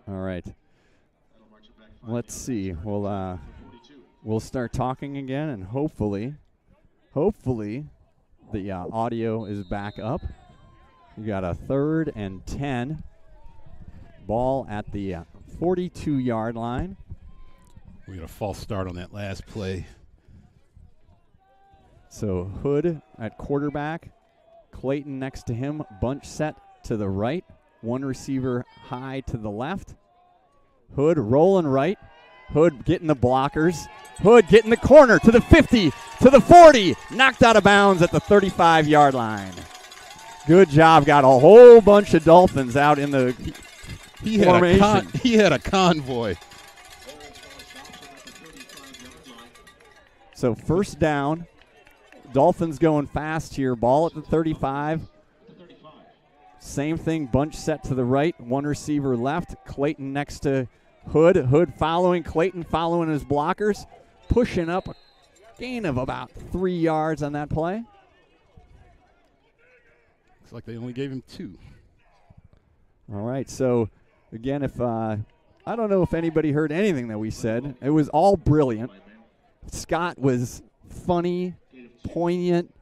All right. Let's see. We'll start talking again, and hopefully the audio is back up. We got a 3rd and 10. Ball at the 42-yard line. We got a false start on that last play. So Hood at quarterback. Clayton next to him. Bunch set to the right. One receiver high to the left. Hood rolling right. Hood getting the blockers. Hood getting the corner to the 50, to the 40. Knocked out of bounds at the 35-yard line. Good job. Got a whole bunch of Dolphins out in the formation. He had a convoy. So first down. Dolphins going fast here. Ball at the 35. Same thing. Bunch set to the right. One receiver left. Clayton next to Hood. Hood following. Clayton following his blockers. Pushing up a gain of about 3 yards on that play. Looks like they only gave him 2. All right. So, again, if I don't know if anybody heard anything that we said. It was all brilliant. Scott was funny, poignant.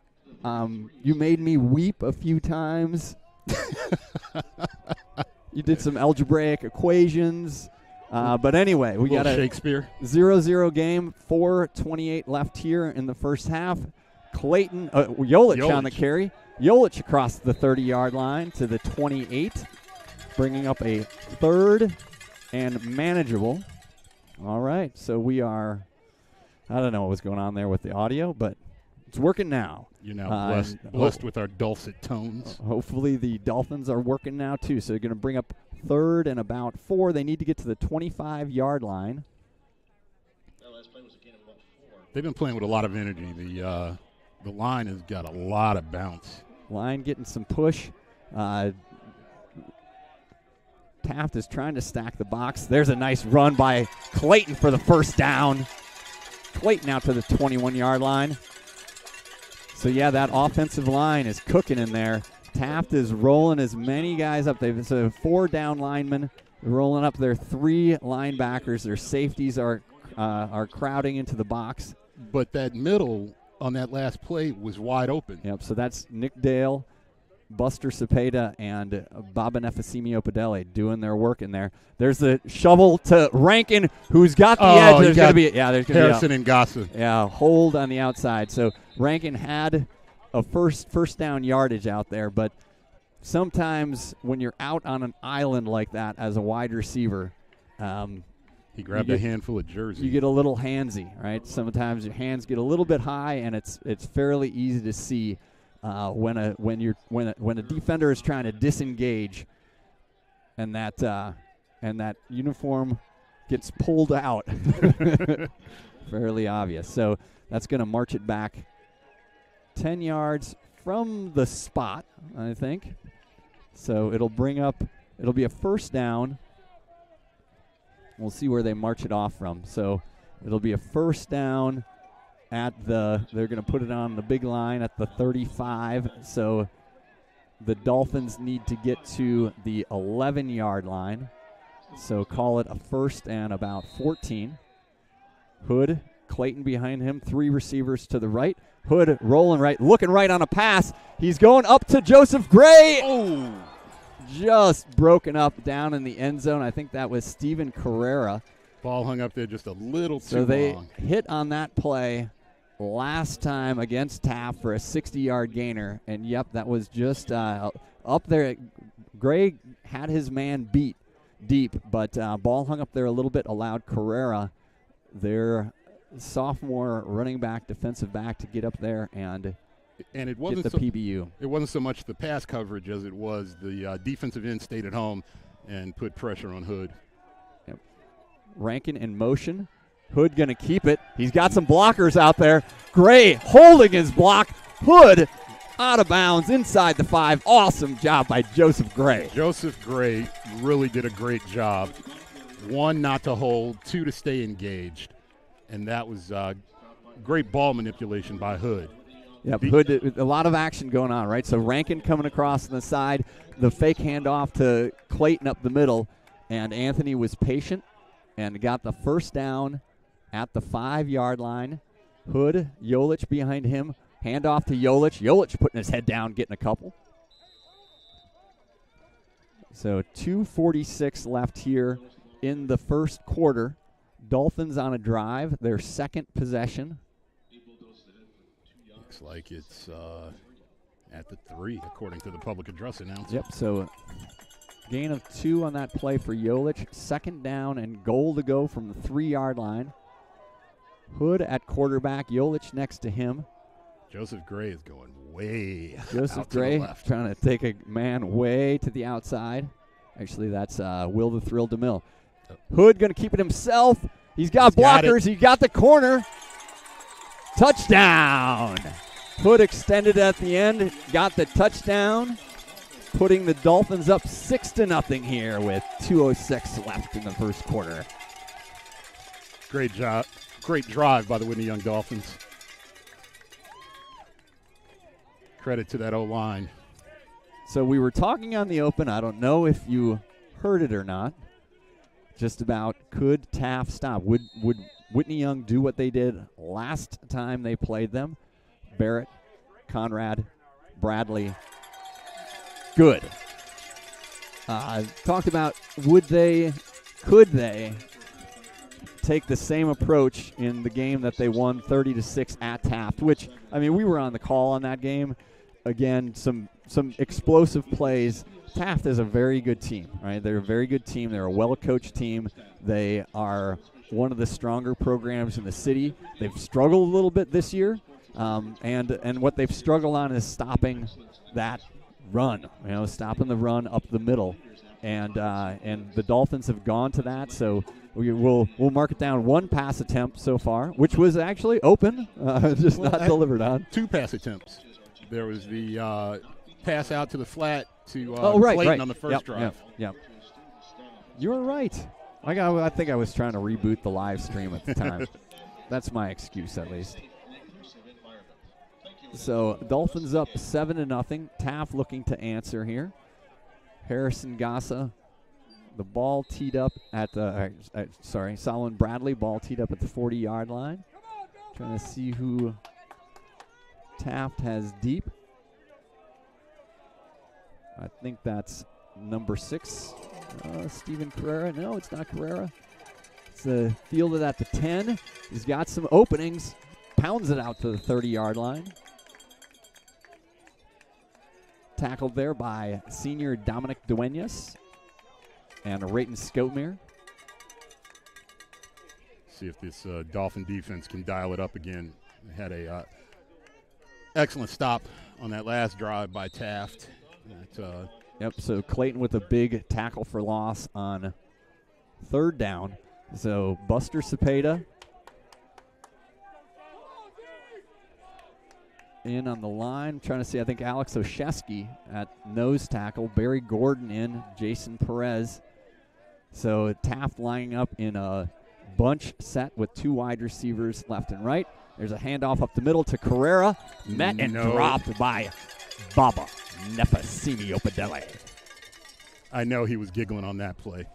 You made me weep a few times. You did some algebraic equations. But anyway, we got a Shakespeare 0-0 game, 4:28 left here in the first half. Clayton, Jolich on the carry. Jolich across the 30-yard line to the 28, bringing up a 3rd and manageable. All right, so we are, I don't know what was going on there with the audio, but it's working now. You're now blessed with our dulcet tones. Hopefully the Dolphins are working now, too. So they're going to bring up 3rd and about 4. They need to get to the 25-yard line. They've been playing with a lot of energy. The line has got a lot of bounce. Line getting some push. Taft is trying to stack the box. There's a nice run by Clayton for the first down. Clayton out to the 21-yard line. So, yeah, that offensive line is cooking in there. Taft is rolling as many guys up. They've 4 down linemen rolling up their 3 linebackers. Their safeties are crowding into the box. But that middle on that last play was wide open. Yep, so that's Nick Dale, Buster Cepeda, and Baba Nefesimi Opedele doing their work in there. There's the shovel to Rankin, who's got the edge. There's going to be Harrison and Gossa. Yeah, hold on the outside. So Rankin had a first down yardage out there, but sometimes when you're out on an island like that as a wide receiver, he grabbed a handful of jerseys. You get a little handsy, right? Sometimes your hands get a little bit high, and it's fairly easy to see when a defender is trying to disengage, and that uniform gets pulled out. Fairly obvious. So that's going to march it back 10 yards from the spot, I think. So it'll be a first down. We'll see where they march it off from. So it'll be a first down they're going to put it on the big line at the 35. So the Dolphins need to get to the 11-yard line. So call it a first and about 14. Hood, Clayton behind him, 3 receivers to the right. Hood rolling right, looking right on a pass. He's going up to Joseph Gray. Oh, just broken up down in the end zone. I think that was Steven Carrera. Ball hung up there just a little too long. So they hit on that play last time against Taft for a 60-yard gainer. And, yep, that was just up there. Gray had his man beat deep, but ball hung up there a little bit, allowed Carrera, their sophomore running back, defensive back, to get up there and it wasn't get the PBU. It wasn't so much the pass coverage as it was the defensive end stayed at home and put pressure on Hood. Yep. Rankin in motion. Hood going to keep it. He's got some blockers out there. Gray holding his block. Hood out of bounds inside the 5. Awesome job by Joseph Gray. Joseph Gray really did a great job. 1, not to hold. 2, to stay engaged. And that was great ball manipulation by Hood. Yep, Hood, a lot of action going on, right? So Rankin coming across on the side, the fake handoff to Clayton up the middle, and Anthony was patient and got the first down at the 5-yard line. Hood, Jolich behind him, handoff to Jolich. Jolich putting his head down, getting a couple. So 2:46 left here in the first quarter. Dolphins on a drive, their second possession. Looks like it's at the 3, according to the public address announcement. Yep, so gain of 2 on that play for Jolich. Second down and goal to go from the 3-yard line. Hood at quarterback, Jolich next to him. Joseph Gray is going way Joseph out Gray to the left. trying to take a man way to the outside. Actually, that's Will the Thrill DeMille. Hood going to keep it himself. He's got blockers. He got the corner. Touchdown. Hood extended at the end, got the touchdown, putting the Dolphins up 6-0 here with 2:06 left in the first quarter. Great job. Great drive by the Whitney Young Dolphins. Credit to that O-line. So we were talking on the open. I don't know if you heard it or not. Just about could Taft stop? Would Whitney Young do what they did last time they played them? Barrett, Conrad, Bradley. Good. Talked about could they take the same approach in the game that they won 30-6 at Taft, which, I mean, we were on the call on that game. Again, some explosive plays. Taft is a very good team, right? They're a very good team. They're a well-coached team. They are one of the stronger programs in the city. They've struggled a little bit this year, and what they've struggled on is stopping that run, stopping the run up the middle. And the Dolphins have gone to that, so we'll mark it down 1 pass attempt so far, which was actually open, just not delivered on. 2 pass attempts. There was the pass out to the flat to Clayton on the first drive. Yep. You were right. I think I was trying to reboot the live stream at the time. That's my excuse, at least. So Dolphins up 7-0. Taft looking to answer here. Harrison Gassa, the ball teed up at the Solomon Bradley, ball teed up at the 40-yard line. Trying to see who Taft has deep. I think that's number 6, Steven Carrera. No, it's not Carrera. It's fielded at the 10. He's got some openings. Pounds it out to the 30-yard line. Tackled there by senior Dominic Duenas and Rayton Scoutmere. See if this Dolphin defense can dial it up again. They had a excellent stop on that last drive by Taft. Yep, so Clayton with a big tackle for loss on 3rd down. So Buster Cepeda in on the line. Trying to see, I think Alex Oshesky at nose tackle. Barry Gordon in, Jason Perez. So Taft lining up in a bunch set with 2 wide receivers left and right. There's a handoff up the middle to Carrera. Met and dropped by Baba Nefasimi Opadele. I know he was giggling on that play.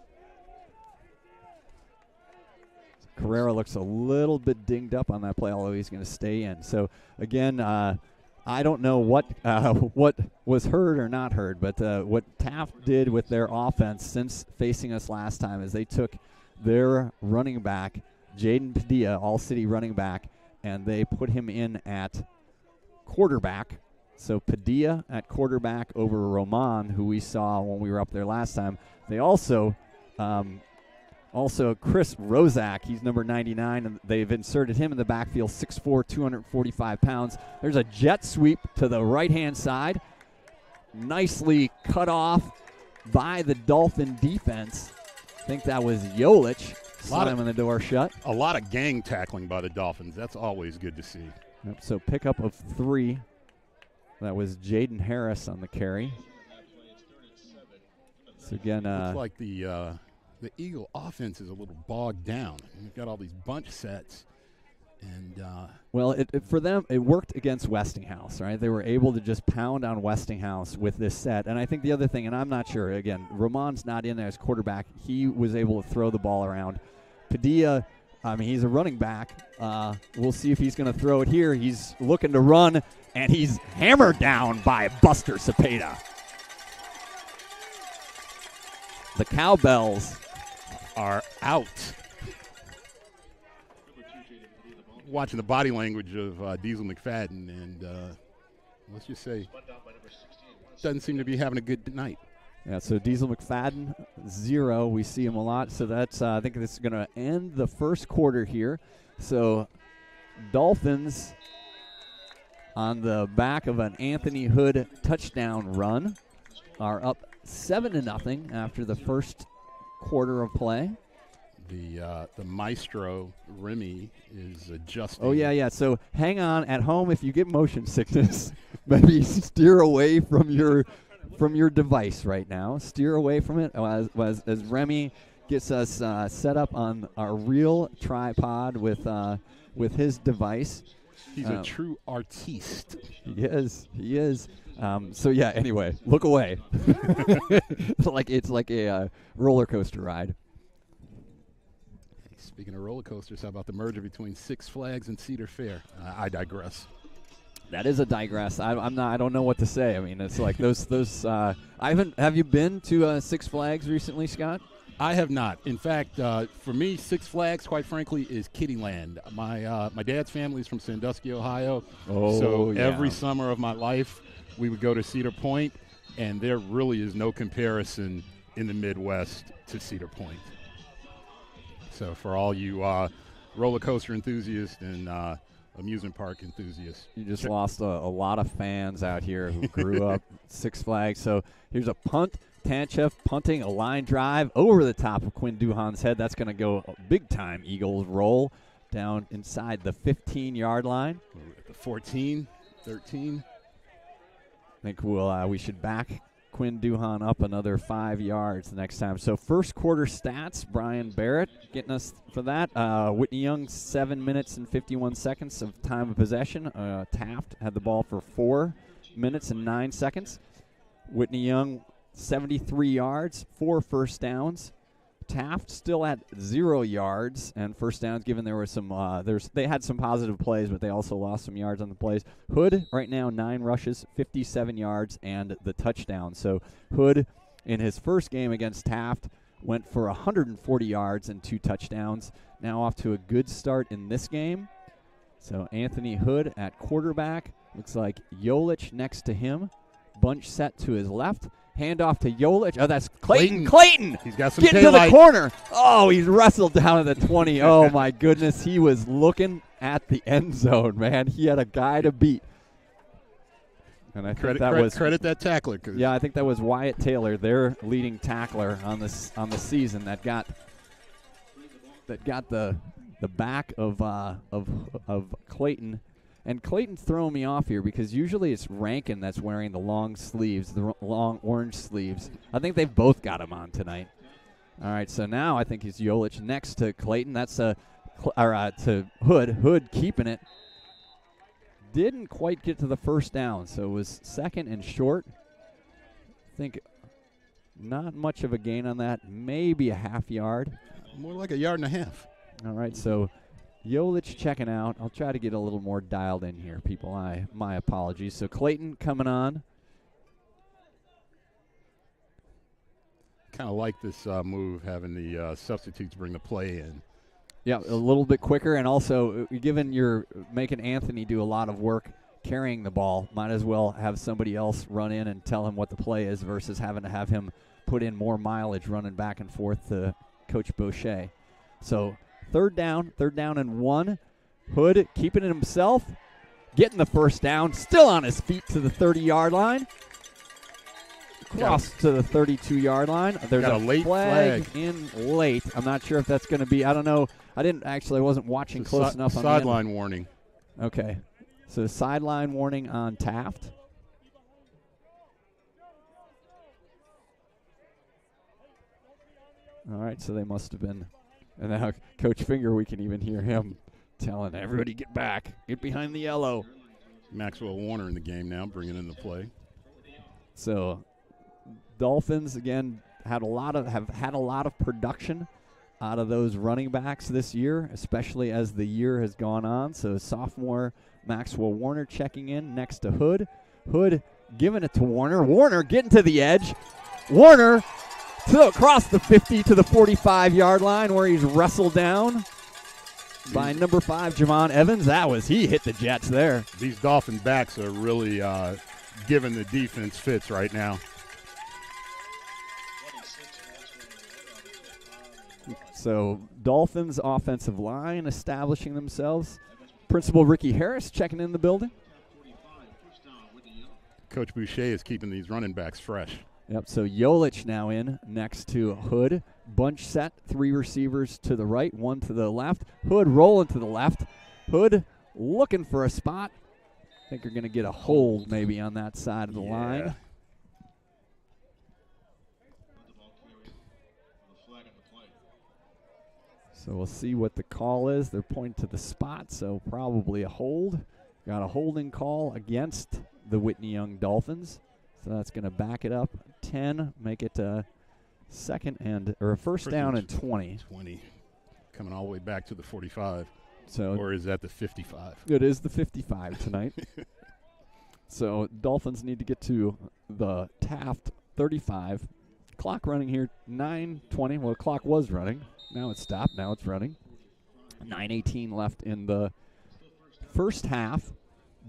Carrera looks a little bit dinged up on that play, although he's going to stay in. So, again, I don't know what was heard or not heard, but what Taft did with their offense since facing us last time is they took their running back, Jaden Padilla, all-city running back, and they put him in at quarterback. So Padilla at quarterback over Roman, who we saw when we were up there last time. They also Chris Rozak, he's number 99, and they've inserted him in the backfield, 6'4", 245 pounds. There's a jet sweep to the right-hand side. Nicely cut off by the Dolphin defense. I think that was Jolich slamming the door shut. A lot of gang tackling by the Dolphins. That's always good to see. Yep, so pickup of 3. That was Jaden Harris on the carry. So again, looks like the Eagle offense is a little bogged down. You've got all these bunch sets, And well, for them, it worked against Westinghouse, right? They were able to just pound on Westinghouse with this set. And I think the other thing, and I'm not sure, again, Ramon's not in there as quarterback. He was able to throw the ball around. Padilla, I mean, he's a running back. We'll see if he's going to throw it here. He's looking to run, and he's hammered down by Buster Cepeda. The Cowbells are out. Watching the body language of Diesel McFadden, and let's just say, doesn't seem to be having a good night. Yeah, so Diesel McFadden, 0. We see him a lot. So that's, I think this is going to end the first quarter here. So Dolphins on the back of an Anthony Hood touchdown run are up 7-0 after the first quarter of play. The maestro Remy is adjusting. Oh yeah. So hang on at home. If you get motion sickness, maybe steer away from your device right now. Steer away from it as Remy gets us set up on our real tripod with his device. He's a true artiste. He is. So yeah. Anyway, look away. It's like a roller coaster ride. Speaking of roller coasters, how about the merger between Six Flags and Cedar Fair? I digress. That is a digress. I don't know what to say. I mean, it's like those. Have you been to Six Flags recently, Scott? I have not. In fact, for me, Six Flags, quite frankly, is Kittyland. My dad's family is from Sandusky, Ohio. So every summer of my life, we would go to Cedar Point, and there really is no comparison in the Midwest to Cedar Point. So for all you roller coaster enthusiasts and amusement park enthusiasts. You just lost a lot of fans out here who grew up Six Flags. So here's a punt. Tanchev punting a line drive over the top of Quinn Duhan's head. That's going to go a big-time Eagles roll down inside the 15-yard line. At the 14, 13. I think we should back Quinn Duhan up another 5 yards the next time. So first quarter stats, Brian Barrett getting us for that. Whitney Young, 7 minutes and 51 seconds of time of possession. Taft had the ball for 4 minutes and 9 seconds. Whitney Young, 73 yards, 4 first downs. Taft still at 0 yards and first downs, given there were some they had some positive plays, but they also lost some yards on the plays. Hood right now 9 rushes, 57 yards, and the touchdown. So Hood in his first game against Taft went for 140 yards and 2 touchdowns. Now off to a good start in this game. So Anthony Hood at quarterback. Looks like Yolich next to him. Bunch set to his left. Hand off to Yolich. Oh, that's Clayton. Clayton! He's got some getting to the corner. Oh, he's wrestled down at the 20. Oh, my goodness. He was looking at the end zone, man. He had a guy to beat. And I think credit that tackler. Yeah, I think that was Wyatt Taylor, their leading tackler on the season, that got the back of Clayton. And Clayton's throwing me off here because usually it's Rankin that's wearing the long sleeves, the long orange sleeves. I think they've both got him on tonight. All right, so now I think it's Yolich next to Clayton. That's to Hood. Hood keeping it. Didn't quite get to the first down, so it was second and short. I think not much of a gain on that, maybe a half yard. More like a yard and a half. All right, so Yolich checking out. I'll try to get a little more dialed in here, people. My apologies. So Clayton coming on. Kind of like this move, having the substitutes bring the play in. Yeah, a little bit quicker, and also given you're making Anthony do a lot of work carrying the ball, might as well have somebody else run in and tell him what the play is versus having to have him put in more mileage running back and forth to Coach Boucher. So third down and 1. Hood keeping it himself, getting the first down, still on his feet to the 30-yard line. Cross to the 32-yard line. There's a late flag in late. I'm not sure if that's going to be, I don't know. I wasn't watching close enough. Sideline warning. Okay. So sideline warning on Taft. All right, so they must have been. And now Coach Finger, we can even hear him telling everybody get back, get behind the yellow. Maxwell Warner in the game now, bringing in the play. So Dolphins again have had a lot of production out of those running backs this year, especially as the year has gone on. So sophomore Maxwell Warner checking in next to Hood. Hood giving it to Warner. Warner getting to the edge. Warner across the 50 to the 45-yard line where he's wrestled down by number 5, Javon Evans. He hit the Jets there. These Dolphin backs are really giving the defense fits right now. So Dolphins offensive line establishing themselves. Principal Ricky Harris checking in the building. Coach Boucher is keeping these running backs fresh. Yep, so Jolich now in next to Hood. Bunch set, 3 receivers to the right, 1 to the left. Hood rolling to the left. Hood looking for a spot. I think you're going to get a hold maybe on that side of the line. So we'll see what the call is. They're pointing to the spot, so probably a hold. Got a holding call against the Whitney Young Dolphins. So that's going to back it up 10, make it a first down and 20. 20, coming all the way back to the 45. So, or is that the 55? It is the 55 tonight. So Dolphins need to get to the Taft 35. Clock running here, 9:20. Well, the clock was running. Now it's stopped. Now it's running. 9:18 left in the first half.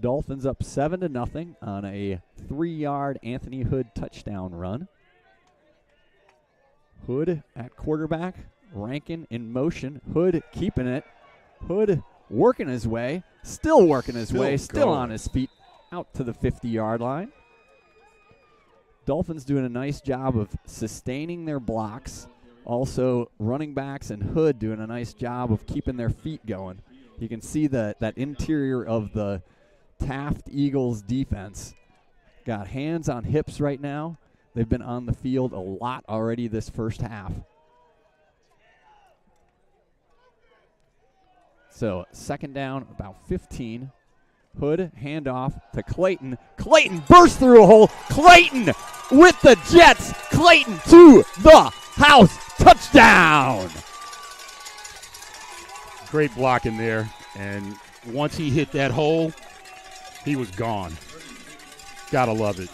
Dolphins up 7-0 on a 3-yard Anthony Hood touchdown run. Hood at quarterback. Rankin in motion. Hood keeping it. Hood working his way. Still working his way. Still on his feet. Out to the 50-yard line. Dolphins doing a nice job of sustaining their blocks. Also, running backs and Hood doing a nice job of keeping their feet going. You can see that interior of the Taft Eagles defense. Got hands on hips right now. They've been on the field a lot already this first half. So, second down, about 15. Hood, handoff to Clayton. Clayton bursts through a hole. Clayton with the Jets. Clayton to the house. Touchdown. Great block in there. And once he hit that hole, he was gone. Gotta love it.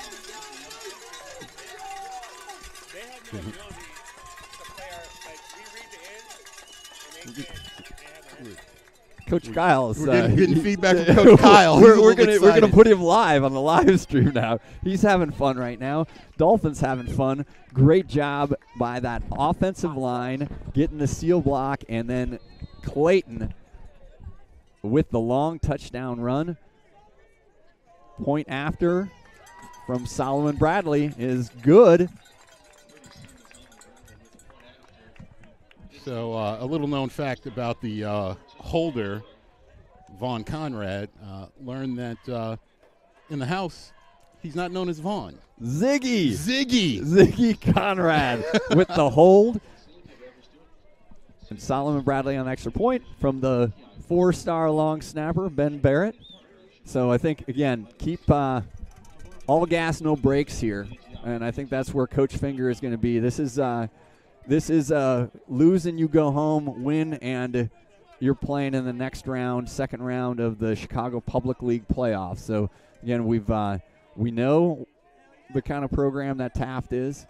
Coach Kyle is getting feedback from Coach Kyle. We're gonna put him live on the live stream now. He's having fun right now. Dolphins having fun. Great job by that offensive line getting the seal block, and then Clayton with the long touchdown run. Point after from Solomon Bradley is good. So a little known fact about the holder, Vaughn Conrad, learned that in the house, he's not known as Vaughn. Ziggy Conrad with the hold. And Solomon Bradley on extra point from the 4-star long snapper, Ben Barrett. So I think, again, keep all gas, no brakes here. And I think that's where Coach Finger is going to be. This is lose and you go home, win, and you're playing in the next round, second round of the Chicago Public League playoffs. So, again, we know the kind of program that Taft is.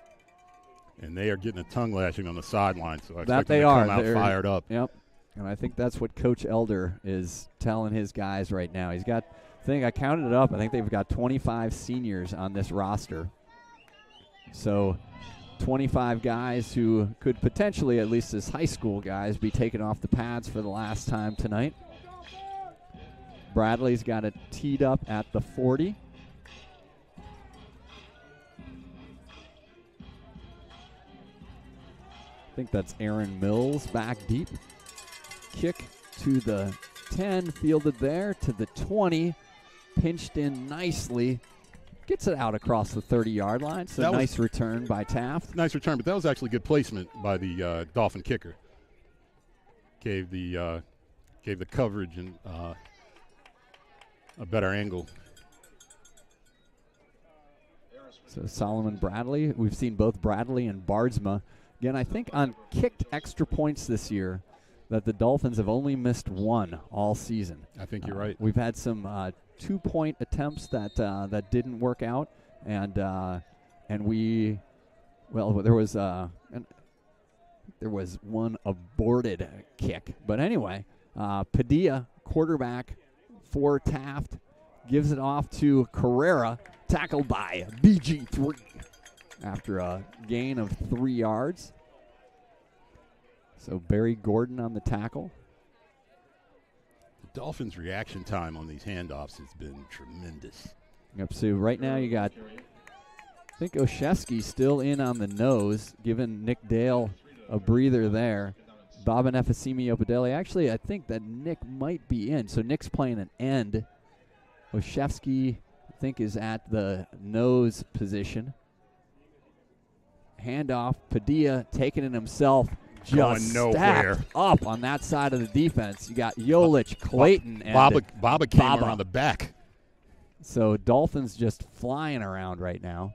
And they are getting a tongue lashing on the sideline, so I expect that them they to are. come out fired up. Yep. And I think that's what Coach Elder is telling his guys right now. He's got, I counted it up, I think they've got 25 seniors on this roster. So 25 guys who could potentially, at least as high school guys, be taken off the pads for the last time tonight. Bradley's got it teed up at the 40. I think that's Aaron Mills back deep. Kick to the 10, fielded there to the 20, pinched in nicely. Gets it out across the 30-yard line. So that nice return by Taft. Nice return, but that was actually good placement by the Dolphin kicker. Gave the Gave the coverage and a better angle. So Solomon Bradley, we've seen both Bradley and Bardsma. Again, I think on kicked extra points this year that the Dolphins have only missed one all season. I think you're right. We've had some 2-point attempts that didn't work out, and there was one aborted kick. But anyway, Padilla, quarterback for Taft, gives it off to Carrera, tackled by BG3 after a gain of 3 yards. So Barry Gordon on the tackle. The Dolphins' reaction time on these handoffs has been tremendous. Yep, so right now you got, I think Oshesky still in on the nose, giving Nick Dale a breather there. Baba Nefasimi Opedeli. Actually, I think that Nick might be in. So Nick's playing an end. Oshesky, I think, is at the nose position. Handoff. Padilla taking it himself. Just stacked up on that side of the defense. You got Yolich, Clayton, and Baba came around the back. So Dolphins just flying around right now.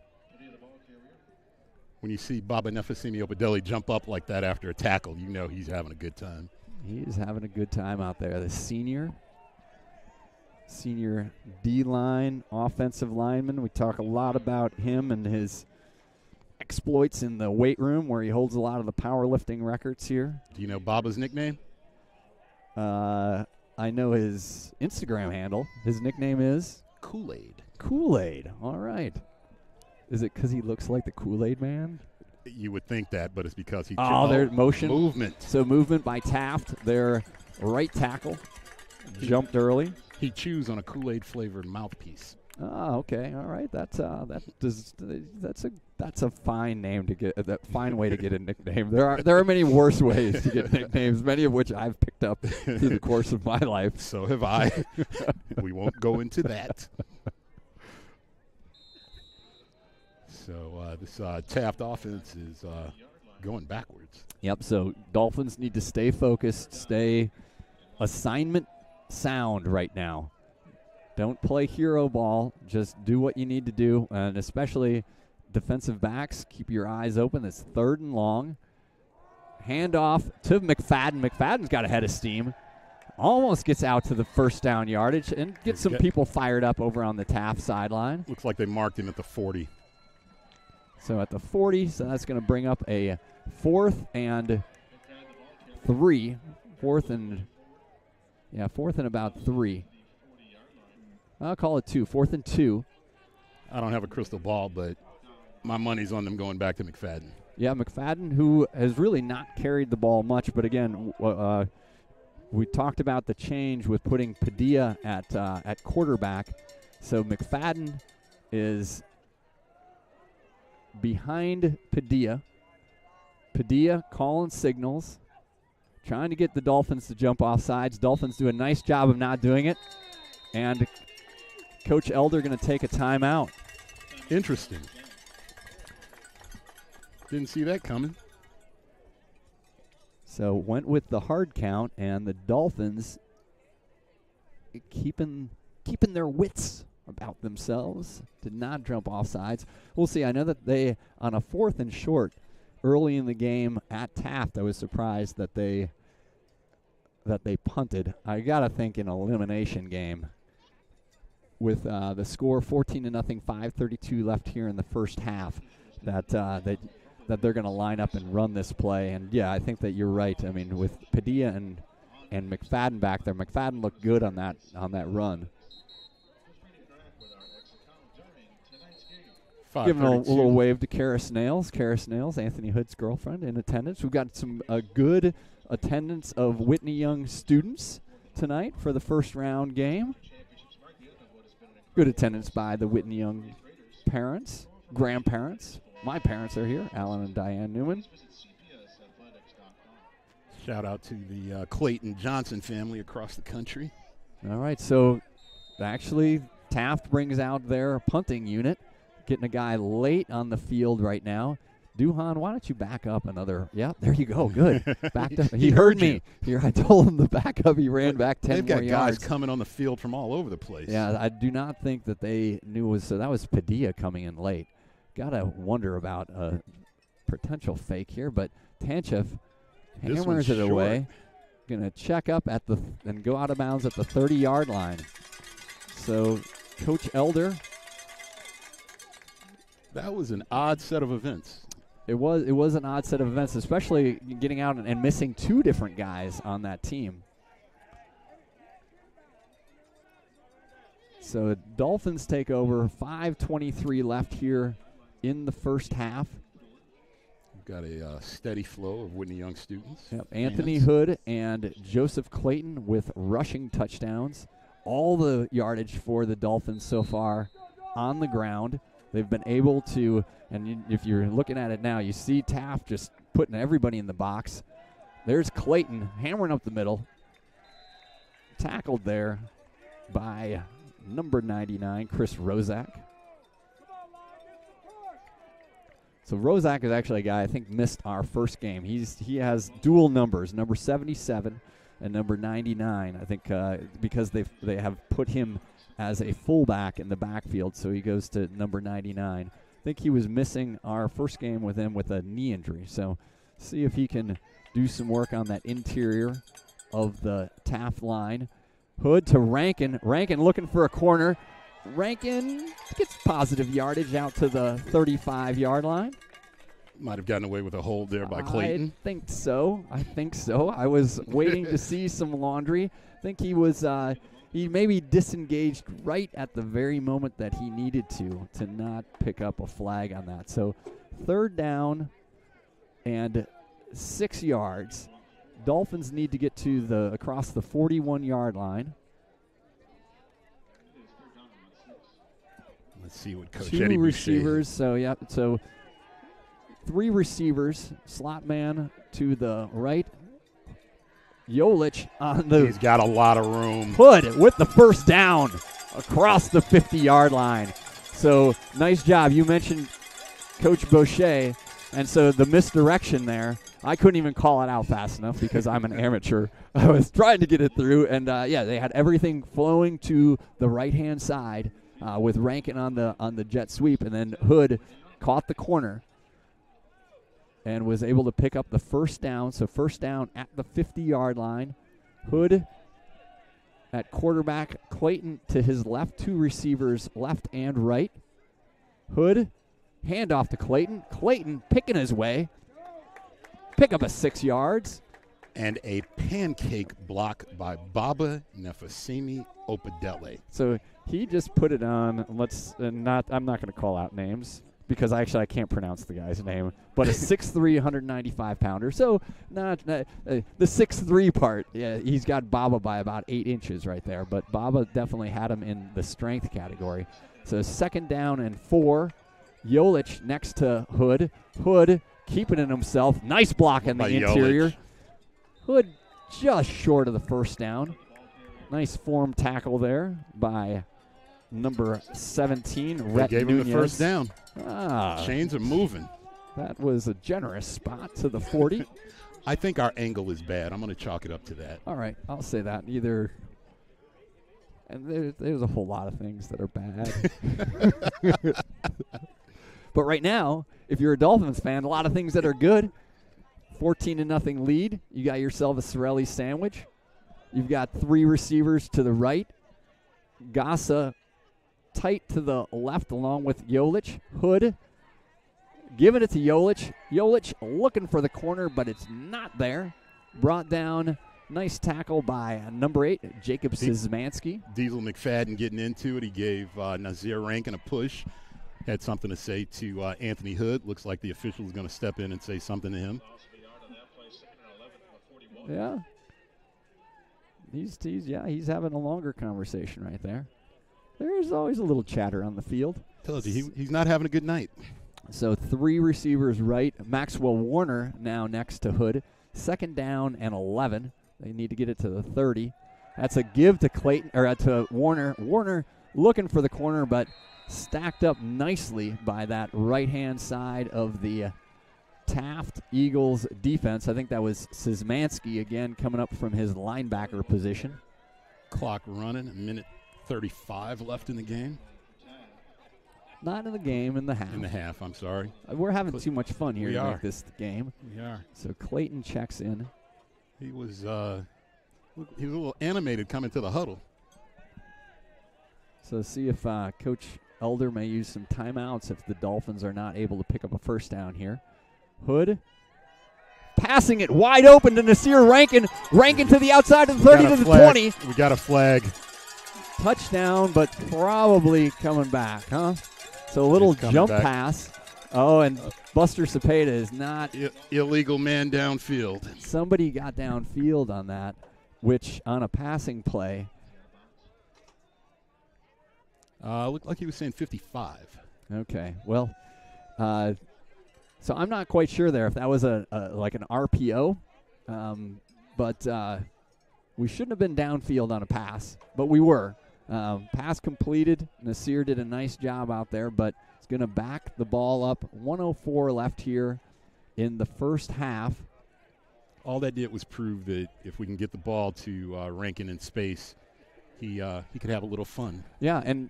When you see Baba Nefasimi Opedeli jump up like that after a tackle, you know he's having a good time. He is having a good time out there. The senior D-line offensive lineman. We talk a lot about him and his exploits in the weight room where he holds a lot of the powerlifting records here. Do you know Baba's nickname? I know his Instagram handle. His nickname is? Kool-Aid. Kool-Aid. All right. Is it because he looks like the Kool-Aid man? You would think that, but it's because he there's motion. Movement. So movement by Taft, their right tackle. Jumped early. He chews on a Kool-Aid flavored mouthpiece. Oh, okay. All right. That's a fine name to get. That fine way to get a nickname. There are many worse ways to get nicknames, many of which I've picked up through the course of my life. So have I. We won't go into that. So this Taft offense is going backwards. Yep. So Dolphins need to stay focused, stay assignment sound right now. Don't play hero ball. Just do what you need to do, and especially defensive backs, keep your eyes open. It's 3rd and long. Handoff to McFadden. McFadden's got a head of steam. Almost gets out to the first down yardage and gets some people fired up over on the Taft sideline. Looks like they marked him at the 40. So at the 40, so that's going to bring up a 4th and 3. 4th and about 3. I'll call it 2. 4th and 2. I don't have a crystal ball, but my money's on them going back to McFadden. Yeah, McFadden, who has really not carried the ball much, but again, we talked about the change with putting Padilla at quarterback. So McFadden is behind Padilla. Padilla calling signals, trying to get the Dolphins to jump off sides. Dolphins do a nice job of not doing it. And Coach Elder going to take a timeout. Interesting. Didn't see that coming. So went with the hard count, and the Dolphins keeping their wits about themselves. Did not jump off sides. We'll see. I know that they, on a 4th and short early in the game at Taft, I was surprised that they punted. I got to think an elimination game with the score 14-0, 5:32 left here in the first half, that they're going to line up and run this play. And, yeah, I think that you're right. I mean, with Padilla and McFadden back there, McFadden looked good on that run. Giving a little wave to Kara Snails. Kara Snails, Anthony Hood's girlfriend, in attendance. We've got some good attendance of Whitney Young students tonight for the first round game. Good attendance by the Whitney Young parents, grandparents. My parents are here, Alan and Diane Newman. Shout out to the Clayton Johnson family across the country. All right, so actually Taft brings out their punting unit, getting a guy late on the field right now. Duhan, why don't you back up another? Yeah, there you go. Good. Backed up. He heard me. Here, I told him to back up. He ran back 10 more yards. They've got guys coming on the field from all over the place. Yeah, I do not think that they knew so that was Padilla coming in late. Gotta wonder about a potential fake here, but Tanchev hammers it away. Gonna check up at and go out of bounds at the 30-yard line. So Coach Elder. That was an odd set of events. It was an odd set of events, especially getting out and missing 2 different guys on that team. So Dolphins take over. 5:23 left here in the first half. We've got a steady flow of Whitney Young students. Yep. Anthony Hood and Joseph Clayton with rushing touchdowns. All the yardage for the Dolphins so far on the ground. They've been able to, and if you're looking at it now, you see Taft just putting everybody in the box. There's Clayton hammering up the middle. Tackled there by number 99, Chris Rozak. So Rozak is actually a guy I think missed our first game. He has dual numbers, number 77 and number 99. I think because they have put him as a fullback in the backfield, so he goes to number 99. I think he was missing our first game with him with a knee injury. So see if he can do some work on that interior of the Taft line. Hood to Rankin. Rankin looking for a corner. Rankin gets positive yardage out to the 35-yard line. Might have gotten away with a hold there by Clayton. I think so. I was waiting to see some laundry. I think he was he maybe disengaged right at the very moment that he needed to not pick up a flag on that. So 3rd down and 6 yards. Dolphins need to get to across the 41-yard line. Let's see what Coach 2 Eddie receivers. So 3 receivers. Slot man to the right. Yolich on the. He's got a lot of room. Hood with the first down across the 50-yard line. So nice job. You mentioned Coach Boucher, and so the misdirection there. I couldn't even call it out fast enough because I'm an amateur. I was trying to get it through, and they had everything flowing to the right-hand side with Rankin on the jet sweep, and then Hood caught the corner and was able to pick up the first down. So first down at the 50-yard line. Hood at quarterback. Clayton to his left. 2 receivers left and right. Hood, handoff to Clayton. Clayton picking his way. Pick up a 6 yards. And a pancake block by Baba Nefasimi Opadele. So he just put it on. I'm not going to call out names, because I can't pronounce the guy's name, but a 6'3", 195-pounder. So not the 6'3" part, yeah, he's got Baba by about 8 inches right there, but Baba definitely had him in the strength category. So 2nd down and 4. Yolich next to Hood. Hood keeping it himself. Nice block in the interior. Yolich. Hood just short of the first down. Nice form tackle there by number 17, Rhett gave Nunez. him the first down. Chains are moving. That was a generous spot to the 40. I think our angle is bad. I'm going to chalk it up to that. All right, I'll say that. And there's a whole lot of things that are bad. But right now, if you're a Dolphins fan, a lot of things that are good. 14-0 lead. You got yourself a Sorelli sandwich. You've got 3 receivers to the right. Gassa tight to the left along with Yolich. Hood giving it to Yolich. Yolich looking for the corner, but it's not there. Brought down. Nice tackle by number 8, Jacob Szymanski. Diesel McFadden getting into it. He gave Nazir Rankin a push. Had something to say to Anthony Hood. Looks like the official is going to step in and say something to him. Yeah. He's having a longer conversation right there. There's always a little chatter on the field. Tells you he's not having a good night. So 3 receivers right. Maxwell Warner now next to Hood. 2nd down and 11. They need to get it to the 30. That's a give to Clayton or to Warner. Warner looking for the corner, but stacked up nicely by that right-hand side of the Taft Eagles defense. I think that was Szymanski again coming up from his linebacker position. Clock running, a minute 35 left in the game. Not in the game, in the half. In the half, I'm sorry. We're having too much fun here to make this game. We are. So Clayton checks in. He was a little animated coming to the huddle. So see if Coach Elder may use some timeouts if the Dolphins are not able to pick up a first down here. Hood passing it wide open to Nasir Rankin. Rankin to the outside of the 30 to the 20. We got a flag. Touchdown, but probably coming back, huh? So a little jump pass. Oh, and Buster Cepeda is not. Illegal man downfield. Somebody got downfield on that, which on a passing play. Looked like he was saying 55. Okay, well, so I'm not quite sure there if that was like an RPO, but we shouldn't have been downfield on a pass, but we were. Pass completed. Nasir did a nice job out there, but it's going to back the ball up. 1:04 left here in the first half. All that did was prove that if we can get the ball to Rankin in space, he could have a little fun. Yeah, and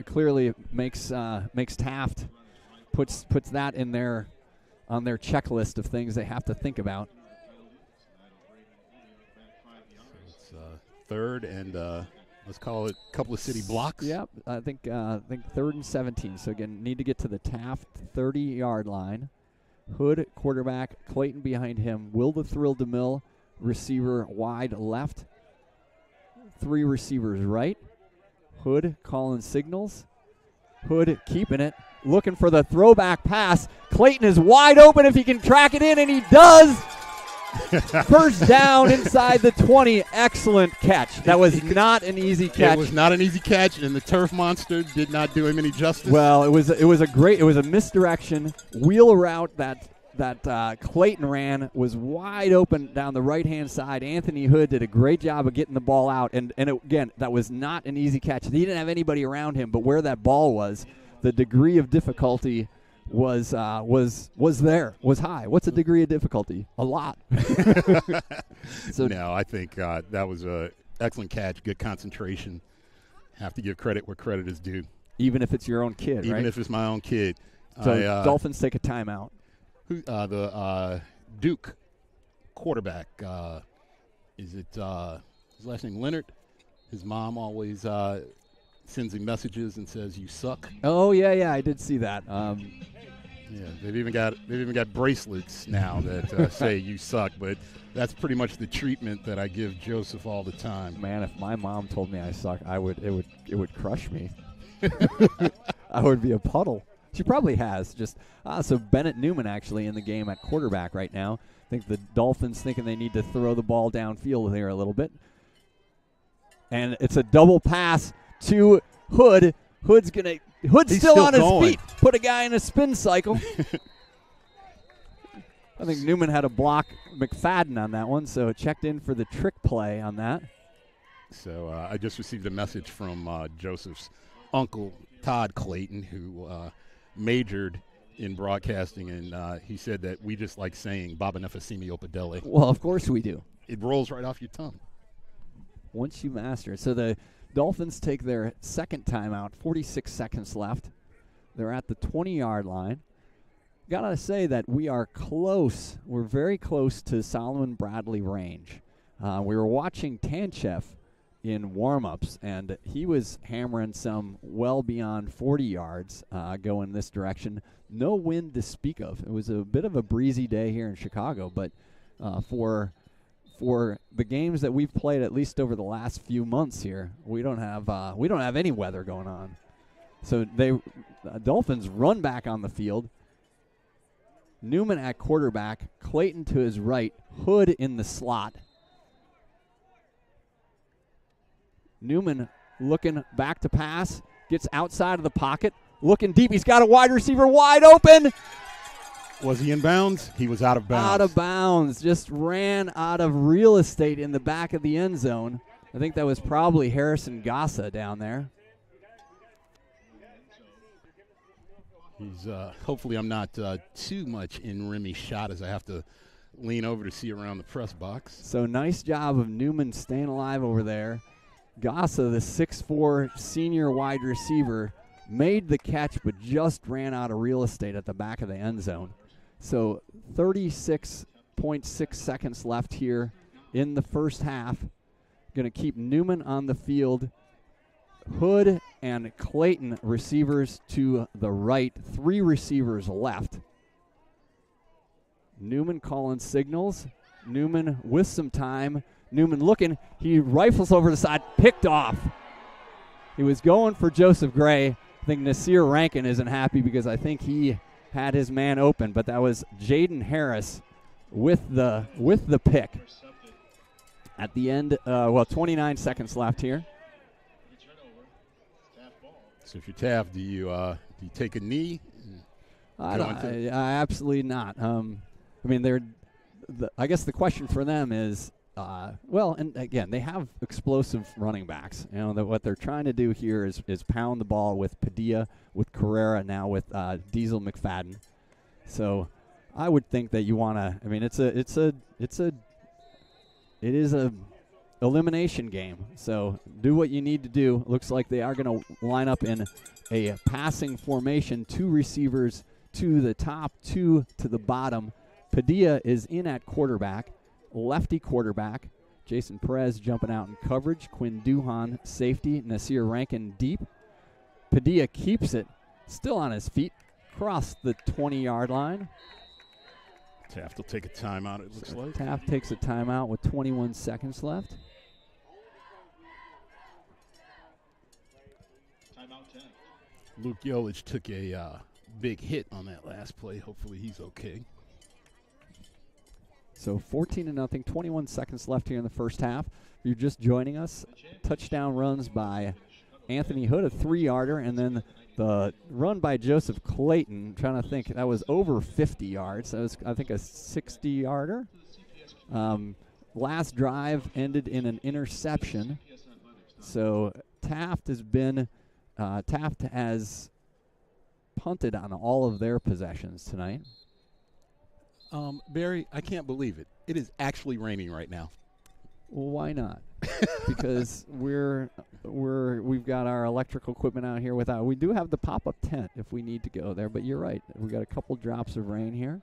clearly it makes Taft puts that in on their checklist of things they have to think about. So it's third and let's call it a couple of city blocks. Yep, I think 3rd and 17. So again, need to get to the Taft 30-yard line. Hood quarterback, Clayton behind him. Will the Thrill DeMille receiver wide left. 3 receivers right. Hood calling signals. Hood keeping it, looking for the throwback pass. Clayton is wide open if he can track it in, and he does. First down inside the 20. Excellent catch. That was not an easy catch. It was not an easy catch, and the turf monster did not do him any justice. Well, it was a misdirection wheel route that Clayton ran, was wide open down the right-hand side. Anthony Hood did a great job of getting the ball out, and again, that was not an easy catch. He didn't have anybody around him, but where that ball was, the degree of difficulty was high. What's a degree of difficulty? A lot. So no, I think that was a excellent catch, good concentration. Have to give credit where credit is due. Even if it's your own kid, right? Even if it's my own kid. So Dolphins take a timeout. The Duke quarterback, is it his last name Leonard? His mom always sends him messages and says, "You suck." Oh yeah, I did see that. Yeah, they've even got bracelets now that say "You suck," but that's pretty much the treatment that I give Joseph all the time. Man, if my mom told me I suck, it would crush me. I would be a puddle. She probably has. So Bennett Newman actually in the game at quarterback right now. I think the Dolphins thinking they need to throw the ball downfield here a little bit. And it's a double pass to Hood. Hood's still on his feet. Put a guy in a spin cycle. I think Newman had to block McFadden on that one, so checked in for the trick play on that. So I just received a message from Joseph's uncle, Todd Clayton, who majored in broadcasting, and he said that we just like saying Baba Nefasimi Opadele. Well, of course we do. It rolls right off your tongue. Once you master it. So the Dolphins take their second timeout, 46 seconds left. They're at the 20-yard line. Gotta say that we are close. We're very close to Solomon Bradley range. We were watching Tanchev in warm-ups, and he was hammering some well beyond 40 yards going this direction. No wind to speak of. It was a bit of a breezy day here in Chicago, but for the games that we've played, at least over the last few months here, we don't have any weather going on. So Dolphins run back on the field. Newman at quarterback, Clayton to his right, Hood in the slot. Newman looking back to pass, gets outside of the pocket, looking deep. He's got a wide receiver wide open. Was he in bounds? He was out of bounds. Out of bounds. Just ran out of real estate in the back of the end zone. I think that was probably Harrison Gossa down there. He's hopefully I'm not too much in Remy shot as I have to lean over to see around the press box. So nice job of Newman staying alive over there. Gossa, the 6'4" senior wide receiver, made the catch but just ran out of real estate at the back of the end zone. So 36.6 seconds left here in the first half. Going to keep Newman on the field. Hood and Clayton receivers to the right. 3 receivers left. Newman calling signals. Newman with some time. Newman looking. He rifles over the side. Picked off. He was going for Joseph Gray. I think Nasir Rankin isn't happy because I think he had his man open, but that was Jaden Harris with the pick. At the end, 29 seconds left here. So if you're Taft, do you take a knee? Absolutely not. I mean, I guess the question for them is, and again, they have explosive running backs. You know, what they're trying to do here is pound the ball with Padilla, with Carrera, now with Diesel McFadden. So I would think that you want to. I mean, it is a elimination game. So do what you need to do. Looks like they are going to line up in a passing formation. 2 receivers to the top, 2 to the bottom. Padilla is in at quarterback, lefty quarterback. Jason Perez jumping out in coverage. Quinn Duhan safety. Nasir Rankin deep. Padilla keeps it, still on his feet, across the 20-yard line. Taft will take a timeout, it looks like. Taft takes a timeout with 21 seconds left. Timeout 10. Luke Yolich took a big hit on that last play. Hopefully he's okay. So 14-0, 21 seconds left here in the first half. If you're just joining us, touchdown runs by Anthony Hood, a 3-yarder, and then the run by Joseph Clayton, trying to think, that was over 50 yards. That was, I think, a 60-yarder. Last drive ended in an interception. So Taft has punted on all of their possessions tonight. Barry, I can't believe it. It is actually raining right now. Well, why not? Because we've got our electrical equipment out here without. We do have the pop-up tent if we need to go there, but you're right. We got a couple drops of rain here.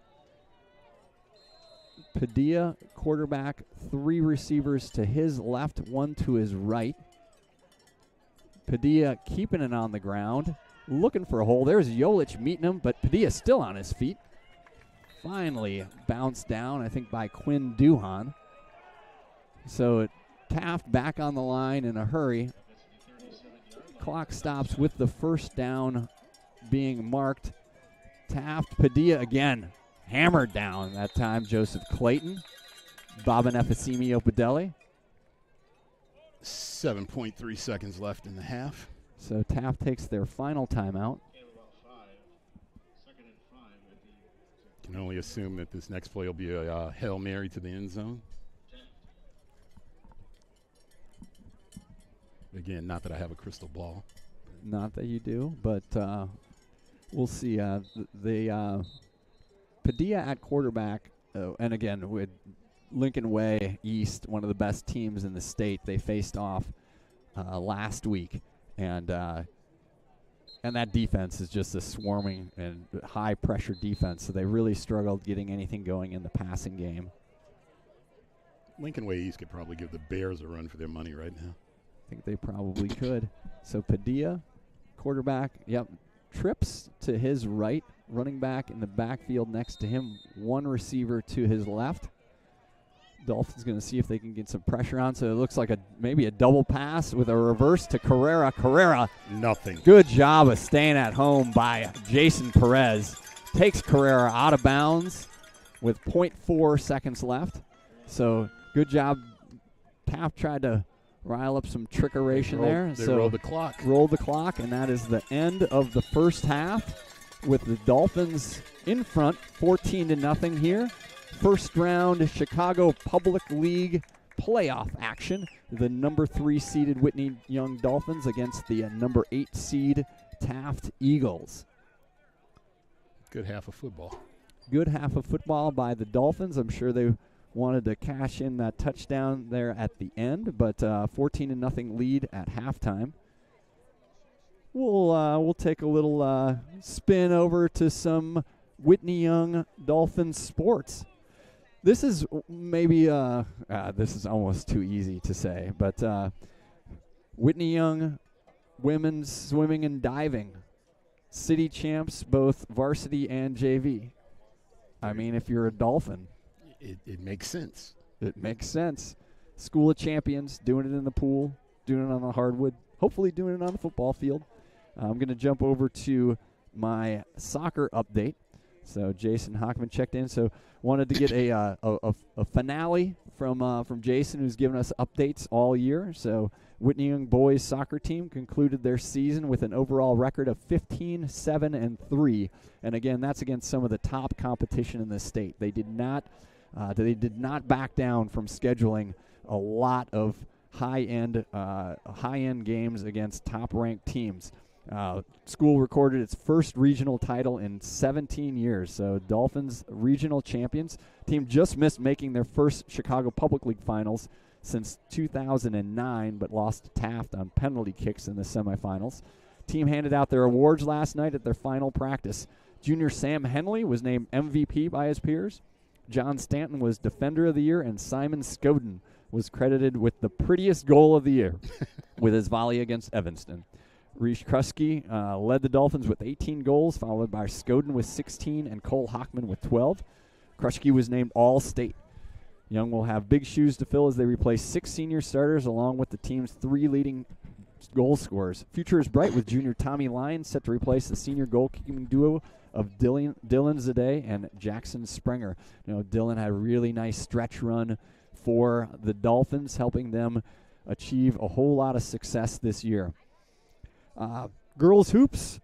Padilla, quarterback, 3 receivers to his left, 1 to his right. Padilla keeping it on the ground, looking for a hole. There's Yolich meeting him, but Padilla still on his feet. Finally bounced down, I think, by Quinn Duhan. So Taft back on the line in a hurry. Clock stops with the first down being marked. Taft, Padilla again, hammered down that time. Joseph Clayton, Bobbin Efesimi Opadelli. 7.3 seconds left in the half. So Taft takes their final timeout. Can only assume that this next play will be a Hail Mary to the end zone. Again, not that I have a crystal ball. Not that you do, but we'll see. Padilla at quarterback, and again, with Lincoln Way East, one of the best teams in the state, they faced off last week, and that defense is just a swarming and high-pressure defense, so they really struggled getting anything going in the passing game. Lincoln Way East could probably give the Bears a run for their money right now. I think they probably could. So Padilla, quarterback, trips to his right, running back in the backfield next to him, 1 receiver to his left. Dolphins going to see if they can get some pressure on. So it looks like maybe a double pass with a reverse to Carrera. Carrera. Nothing. Good job of staying at home by Jason Perez. Takes Carrera out of bounds with 0.4 seconds left. So good job. Taft tried to rile up some trickeration there. They rolled the clock. Rolled the clock, and that is the end of the first half with the Dolphins in front, 14-0 here. First round Chicago Public League playoff action. The number 3 seeded Whitney Young Dolphins against the number 8 seed Taft Eagles. Good half of football. Good half of football by the Dolphins. I'm sure they wanted to cash in that touchdown there at the end, but 14-0 lead at halftime. We'll take a little spin over to some Whitney Young Dolphins sports. This is maybe this is almost too easy to say, but Whitney Young women's swimming and diving, city champs, both varsity and JV. I mean, if you're a Dolphin, it makes sense. It makes sense. School of champions, doing it in the pool, doing it on the hardwood, hopefully doing it on the football field. I'm going to jump over to my soccer update. So Jason Hockman checked in. So wanted to get a finale from Jason, who's given us updates all year. So Whitney Young boys soccer team concluded their season with an overall record of 15-7-3, and again, that's against some of the top competition in the state. They did not back down from scheduling a lot of high-end games against top-ranked teams. School recorded its first regional title in 17 years. So Dolphins regional champions. Team just missed making their first Chicago Public League finals since 2009, but lost to Taft on penalty kicks in the semifinals. Team handed out their awards last night at their final practice. Junior Sam Henley was named MVP by his peers. John Stanton was Defender of the Year, and Simon Scoden was credited with the prettiest goal of the year with his volley against Evanston. Reese Krusky led the Dolphins with 18 goals, followed by Scoden with 16 and Cole Hockman with 12. Krusky was named All-State. Young will have big shoes to fill as they replace 6 senior starters along with the team's 3 leading goal scorers. Future is bright with junior Tommy Lyons set to replace the senior goalkeeping duo of Dylan Zade and Jackson Springer. You know, Dylan had a really nice stretch run for the Dolphins, helping them achieve a whole lot of success this year. Girls hoops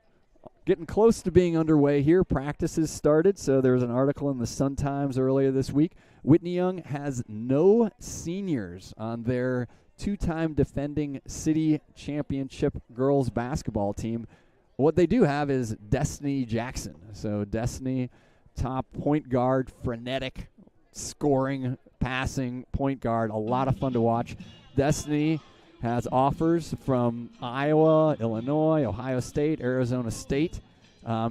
getting close to being underway here. Practices started, so there was an article in the Sun-Times earlier this week. Whitney Young has no seniors on their 2-time defending city championship girls basketball team. What they do have is Destiny Jackson. So Destiny, top point guard, frenetic, scoring, passing point guard, a lot of fun to watch. Destiny has offers from Iowa, Illinois, Ohio State, Arizona State.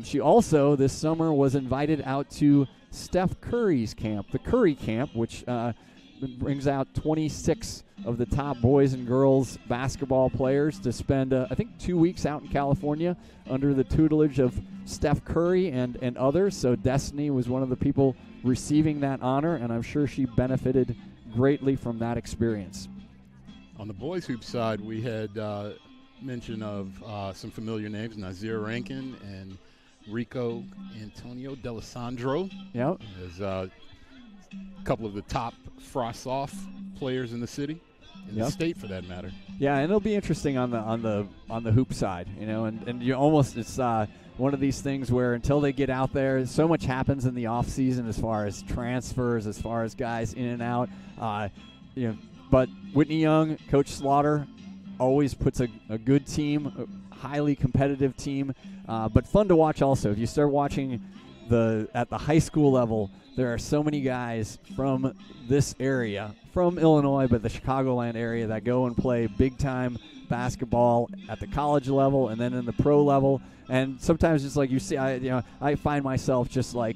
She also, this summer, was invited out to Steph Curry's camp, the Curry Camp, which brings out 26 of the top boys and girls basketball players to spend, I think, 2 weeks out in California under the tutelage of Steph Curry and others. So Destiny was one of the people receiving that honor, and I'm sure she benefited greatly from that experience. On the boys' hoop side, we had mention of some familiar names, Nazir Rankin and Rico Antonio D'Alessandro. Yep. As a couple of the top frost-off players in the city, in the state for that matter. Yeah, and it'll be interesting on the hoop side, you know, and you almost, it's one of these things where until they get out there, so much happens in the off season as far as transfers, as far as guys in and out, you know. But Whitney Young, Coach Slaughter, always puts a good team, a highly competitive team, but fun to watch also. If you start watching at the high school level, there are so many guys from this area, from Illinois, but the Chicagoland area, that go and play big-time basketball at the college level and then in the pro level. And sometimes it's like you see, I find myself just like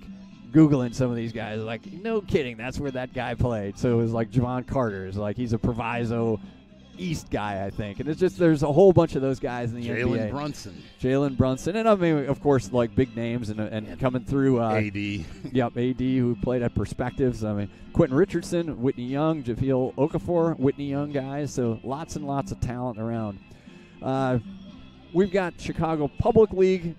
Googling some of these guys, like, no kidding, that's where that guy played. So it was like Javon Carter, is like, he's a Proviso East guy, I think. And it's just, there's a whole bunch of those guys in the NBA. Jalen Brunson. And I mean, of course, like big names and coming through. AD. Yep, AD, who played at Perspectives. I mean, Quentin Richardson, Whitney Young, Javiel Okafor, Whitney Young guys. So lots and lots of talent around. We've got Chicago Public League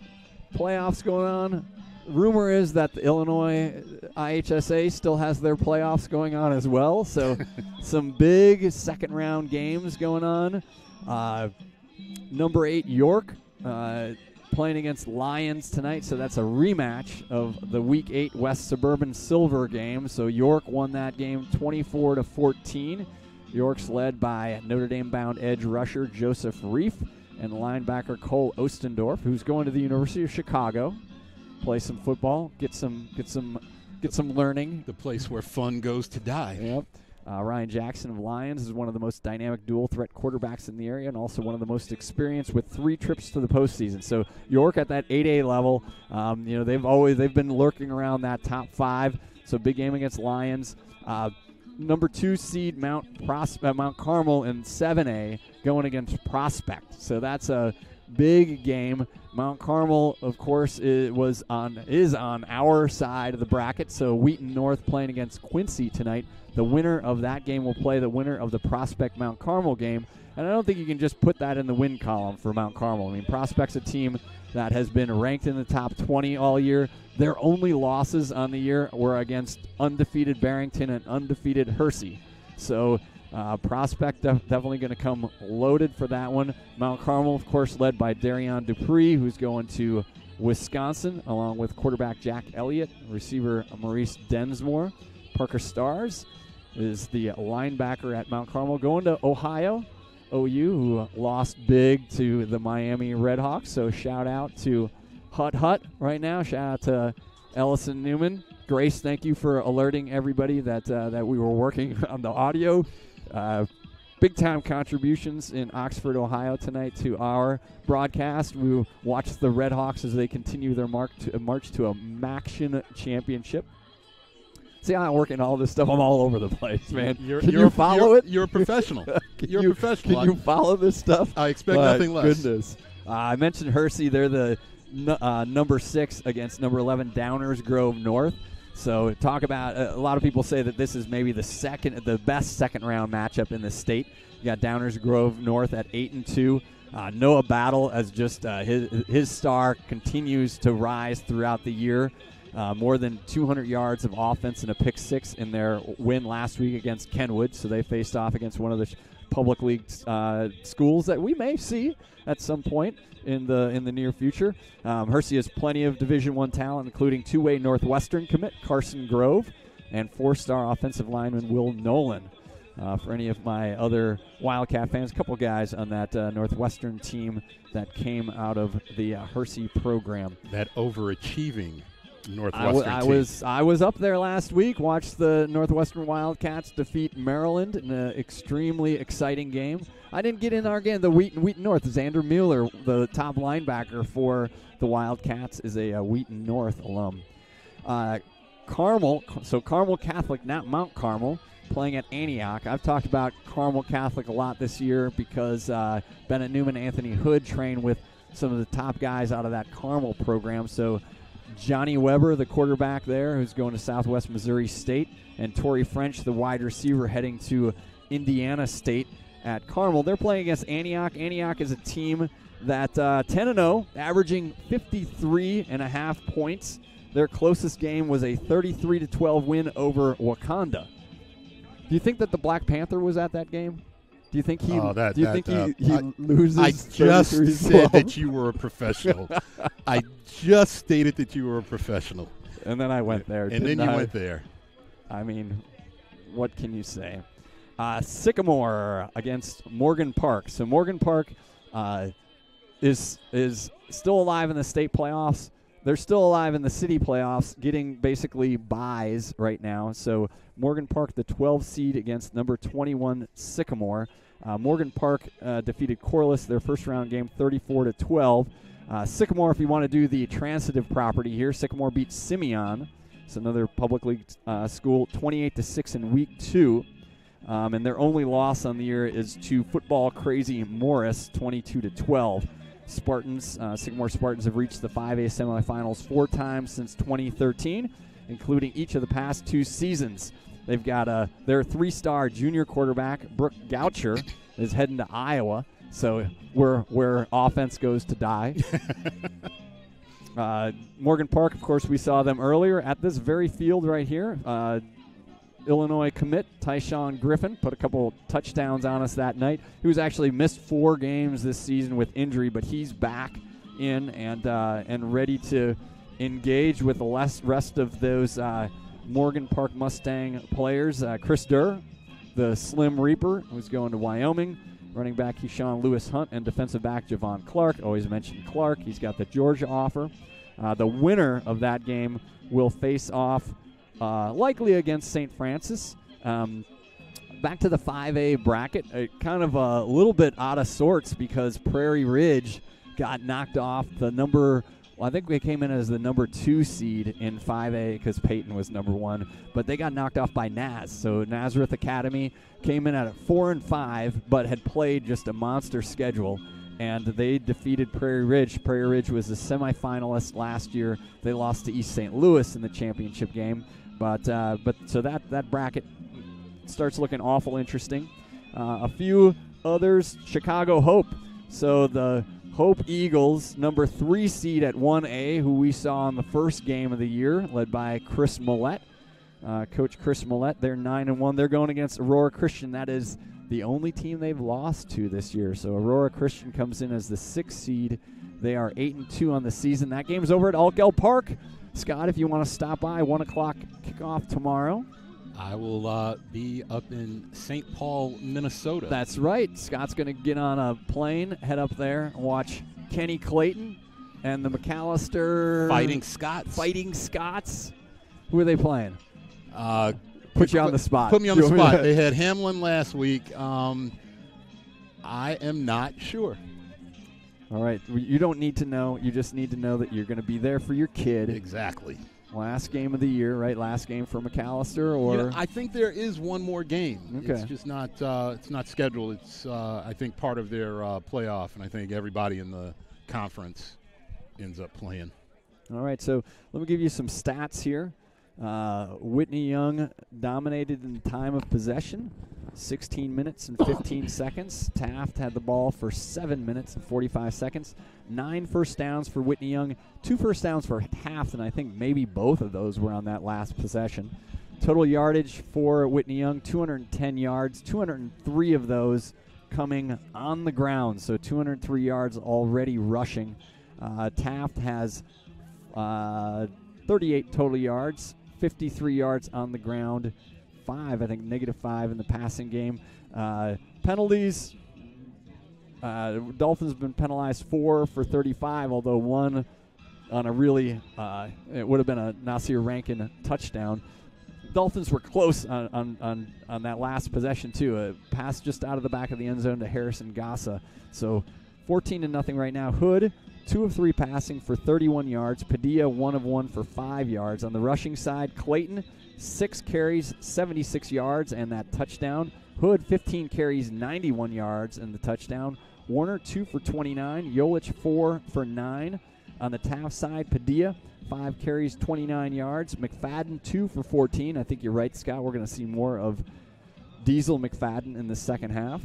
playoffs going on. Rumor is that the Illinois IHSA still has their playoffs going on as well. So some big second-round games going on. Number 8, York, playing against Lions tonight. So that's a rematch of the Week 8 West Suburban Silver game. So York won that game 24-14. York's led by Notre Dame-bound edge rusher Joseph Reif and linebacker Cole Ostendorf, who's going to the University of Chicago. play some football, get some learning. The place where fun goes to die. Yep. Ryan Jackson of Lions is one of the most dynamic dual-threat quarterbacks in the area, and also one of the most experienced with 3 trips to the postseason. So York at that 8A level, they've been lurking around that top 5. So big game against Lions. Number 2 seed Mount Carmel in 7A going against Prospect. So that's a big game. Mount Carmel, of course, is on our side of the bracket. So Wheaton North playing against Quincy tonight. The winner of that game will play the winner of the Prospect Mount Carmel game. And I don't think you can just put that in the win column for Mount Carmel. I mean, Prospect's a team that has been ranked in the top 20 all year. Their only losses on the year were against undefeated Barrington and undefeated Hersey. So Prospect definitely going to come loaded for that one. Mount Carmel, of course, led by Darion Dupree, who's going to Wisconsin, along with quarterback Jack Elliott, receiver Maurice Densmore. Parker Stars is the linebacker at Mount Carmel. Going to Ohio, OU, who lost big to the Miami Redhawks. So shout out to Hut right now. Shout out to Ellison Newman. Grace, thank you for alerting everybody that we were working on the audio. Big-time contributions in Oxford, Ohio tonight to our broadcast. We watched the Redhawks as they continue their march to a MACtion championship. See how I'm working all this stuff? I'm all over the place, man. Can you follow it? You're a professional. You're a professional. Can you follow this stuff? I expect nothing less. Goodness. I mentioned Hersey. They're the number 6 against number 11 Downers Grove North. So talk about a lot of people say that this is maybe the best second-round matchup in the state. You got Downers Grove North at 8-2. Noah Battle as just his star continues to rise throughout the year. More than 200 yards of offense and a pick 6 in their win last week against Kenwood. So they faced off against one of the public league schools that we may see at some point in the near future. Hersey has plenty of Division I talent, including 2-way Northwestern commit Carson Grove and 4-star offensive lineman Will Nolan. For any of my other Wildcat fans, a couple guys on that Northwestern team that came out of the Hersey program. That overachieving Northwestern team. I was up there last week, watched the Northwestern Wildcats defeat Maryland in an extremely exciting game. I didn't get in our game. The Wheaton North. Xander Mueller, the top linebacker for the Wildcats, is a Wheaton North alum. Carmel Catholic, not Mount Carmel, playing at Antioch. I've talked about Carmel Catholic a lot this year because Bennett Newman, Anthony Hood trained with some of the top guys out of that Carmel program. So Johnny Weber, the quarterback there, who's going to Southwest Missouri State, and Torrey French, the wide receiver, heading to Indiana State at Carmel. They're playing against Antioch. Antioch is a team that 10-0, averaging 53.5 points. Their closest game was a 33-12 win over Wakanda. Do you think that the Black Panther was at that game? Do you think he loses? I just said that you were a professional. I just stated that you were a professional. And then I went there. And then you went there. I mean, what can you say? Sycamore against Morgan Park. So Morgan Park is still alive in the state playoffs. They're still alive in the city playoffs, getting basically byes right now. So Morgan Park, the 12 seed against number 21 Sycamore. Morgan Park defeated Corliss their first-round game 34-12. Sycamore, if you want to do the transitive property here, Sycamore beat Simeon. It's another public league school, 28-6 in week 2. And their only loss on the year is to football crazy Morris, 22-12. Sycamore Spartans have reached the 5A semifinals 4 times since 2013, including each of the past 2 seasons. They've got their 3-star junior quarterback, Brooke Goucher, is heading to Iowa, so where offense goes to die. Morgan Park, of course, we saw them earlier at this very field right here. Illinois commit Tyshawn Griffin put a couple touchdowns on us that night. He was actually missed 4 games this season with injury, but he's back in and ready to engage with the rest of those Morgan Park Mustang players. Chris Durr, the Slim Reaper, who's going to Wyoming. Running back Keyshawn Lewis Hunt and defensive back Javon Clark. Always mention Clark. He's got the Georgia offer. The winner of that game will face off likely against St. Francis. Back to the 5A bracket, kind of a little bit out of sorts because Prairie Ridge got knocked off the number. Well, I think they came in as the number 2 seed in 5A because Peyton was number 1, but they got knocked off by Naz. So Nazareth Academy came in at 4-5, but had played just a monster schedule, and they defeated Prairie Ridge. Prairie Ridge was the semifinalist last year. They lost to East St. Louis in the championship game, but so that bracket starts looking awful interesting. A few others, Chicago Hope. So the Hope Eagles, number 3 seed at 1A, who we saw in the first game of the year, led by Chris Millette. Coach Chris Millette, they're 9-1. They're going against Aurora Christian. That is the only team they've lost to this year. So Aurora Christian comes in as the 6th seed. They are 8-2 on the season. That game's over at Altgeld Park. Scott, if you want to stop by, 1 o'clock kickoff tomorrow. I will be up in St. Paul, Minnesota. That's right. Scott's going to get on a plane, head up there, and watch Kenny Clayton and the McAllister Fighting Scots. Who are they playing? Put you on the spot. Put me on the spot. They had Hamlin last week. I am not sure. All right. You don't need to know. You just need to know that you're going to be there for your kid. Exactly. Last game of the year, right? Last game for McAllister, or I think there is one more game. Okay. It's just not. It's not scheduled. It's I think part of their playoff, and I think everybody in the conference ends up playing. All right. So let me give you some stats here. Whitney Young dominated in time of possession, 16 minutes and 15 seconds. Taft had the ball for 7 minutes and 45 seconds. 9 first downs for Whitney Young, 2 first downs for Taft, and I think maybe both of those were on that last possession. Total yardage for Whitney Young, 210 yards, 203 of those coming on the ground, so 203 yards already rushing. Taft has 38 total yards, 53 yards on the ground, -5 in the passing game. Penalties, Dolphins have been penalized 4 for 35, although 1 on a really, it would have been a Nasir Rankin touchdown. Dolphins were close on that last possession, too. A pass just out of the back of the end zone to Harrison Gassa. So 14-0 right now. Hood, 2 of 3 passing for 31 yards. Padilla, 1 of 1 for 5 yards. On the rushing side, Clayton, 6 carries, 76 yards, and that touchdown. Hood, 15 carries, 91 yards, and the touchdown. Warner, 2 for 29. Yolich, 4 for 9. On the Taft side, Padilla, 5 carries, 29 yards. McFadden, 2 for 14. I think you're right, Scott. We're going to see more of Diesel McFadden in the second half.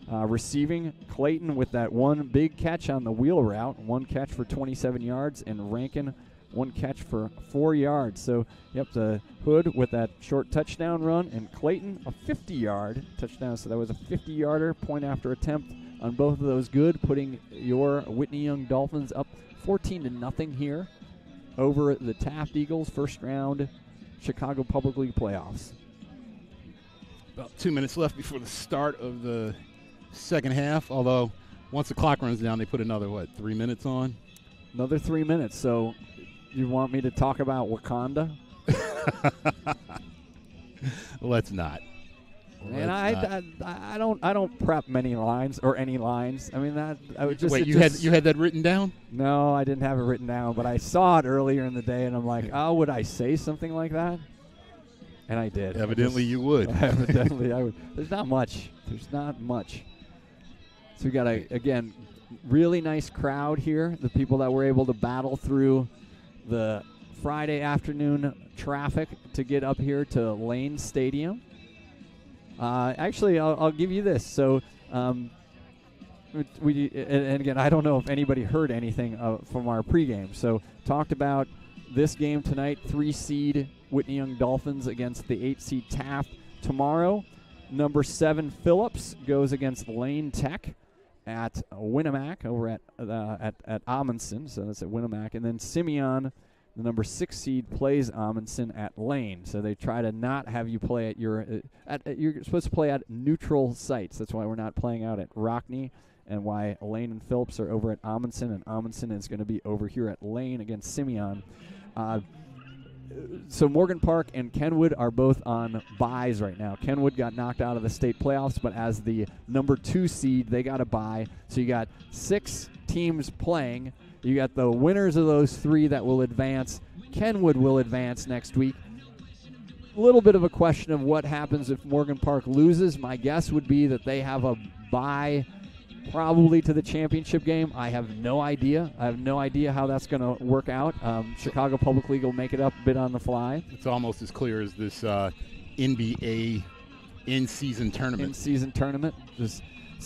Receiving, Clayton with that 1 big catch on the wheel route, 1 catch for 27 yards, and Rankin, 1 catch for 4 yards. So, yep, the Hood with that short touchdown run, and Clayton a 50-yard touchdown. So that was a 50-yarder, point after attempt on both of those good, putting your Whitney Young Dolphins up 14-0 here over the Taft Eagles, first round Chicago Public League playoffs. About 2 minutes left before the start of the second half, although once the clock runs down, they put another, 3 minutes on? Another 3 minutes. So you want me to talk about Wakanda? Let's not. And I don't prep many lines or any lines. I mean, that I would just. Wait, you had that written down? No, I didn't have it written down, but I saw it earlier in the day, and I'm like, oh, would I say something like that? And I did. Evidently, you would. Evidently, I would. There's not much. So we got again, really nice crowd here. The people that were able to battle through the Friday afternoon traffic to get up here to Lane Stadium. Actually, I'll give you this. So, and again, I don't know if anybody heard anything from our pregame. So, talked about this game tonight, 3-seed Whitney Young Dolphins against the 8-seed Taft. Tomorrow, number 7 Phillips goes against Lane Tech at Winnemac over at Amundsen. So that's at Winnemac. And then Simeon, the number 6 seed, plays Amundsen at Lane. So they try to not have you play at your you're supposed to play at neutral sites. That's why we're not playing out at Rockney and why Lane and Phillips are over at Amundsen, and Amundsen is going to be over here at Lane against Simeon. So Morgan Park and Kenwood are both on byes right now. Kenwood got knocked out of the state playoffs, but as the number 2 seed, they got a bye. So you got 6 teams playing. You got the winners of those 3 that will advance. Kenwood will advance next week. A little bit of a question of what happens if Morgan Park loses. My guess would be that they have a bye probably to the championship game. I have no idea. I have no idea how that's going to work out. Chicago Public League will make it up a bit on the fly. It's almost as clear as this NBA in-season tournament. In-season tournament.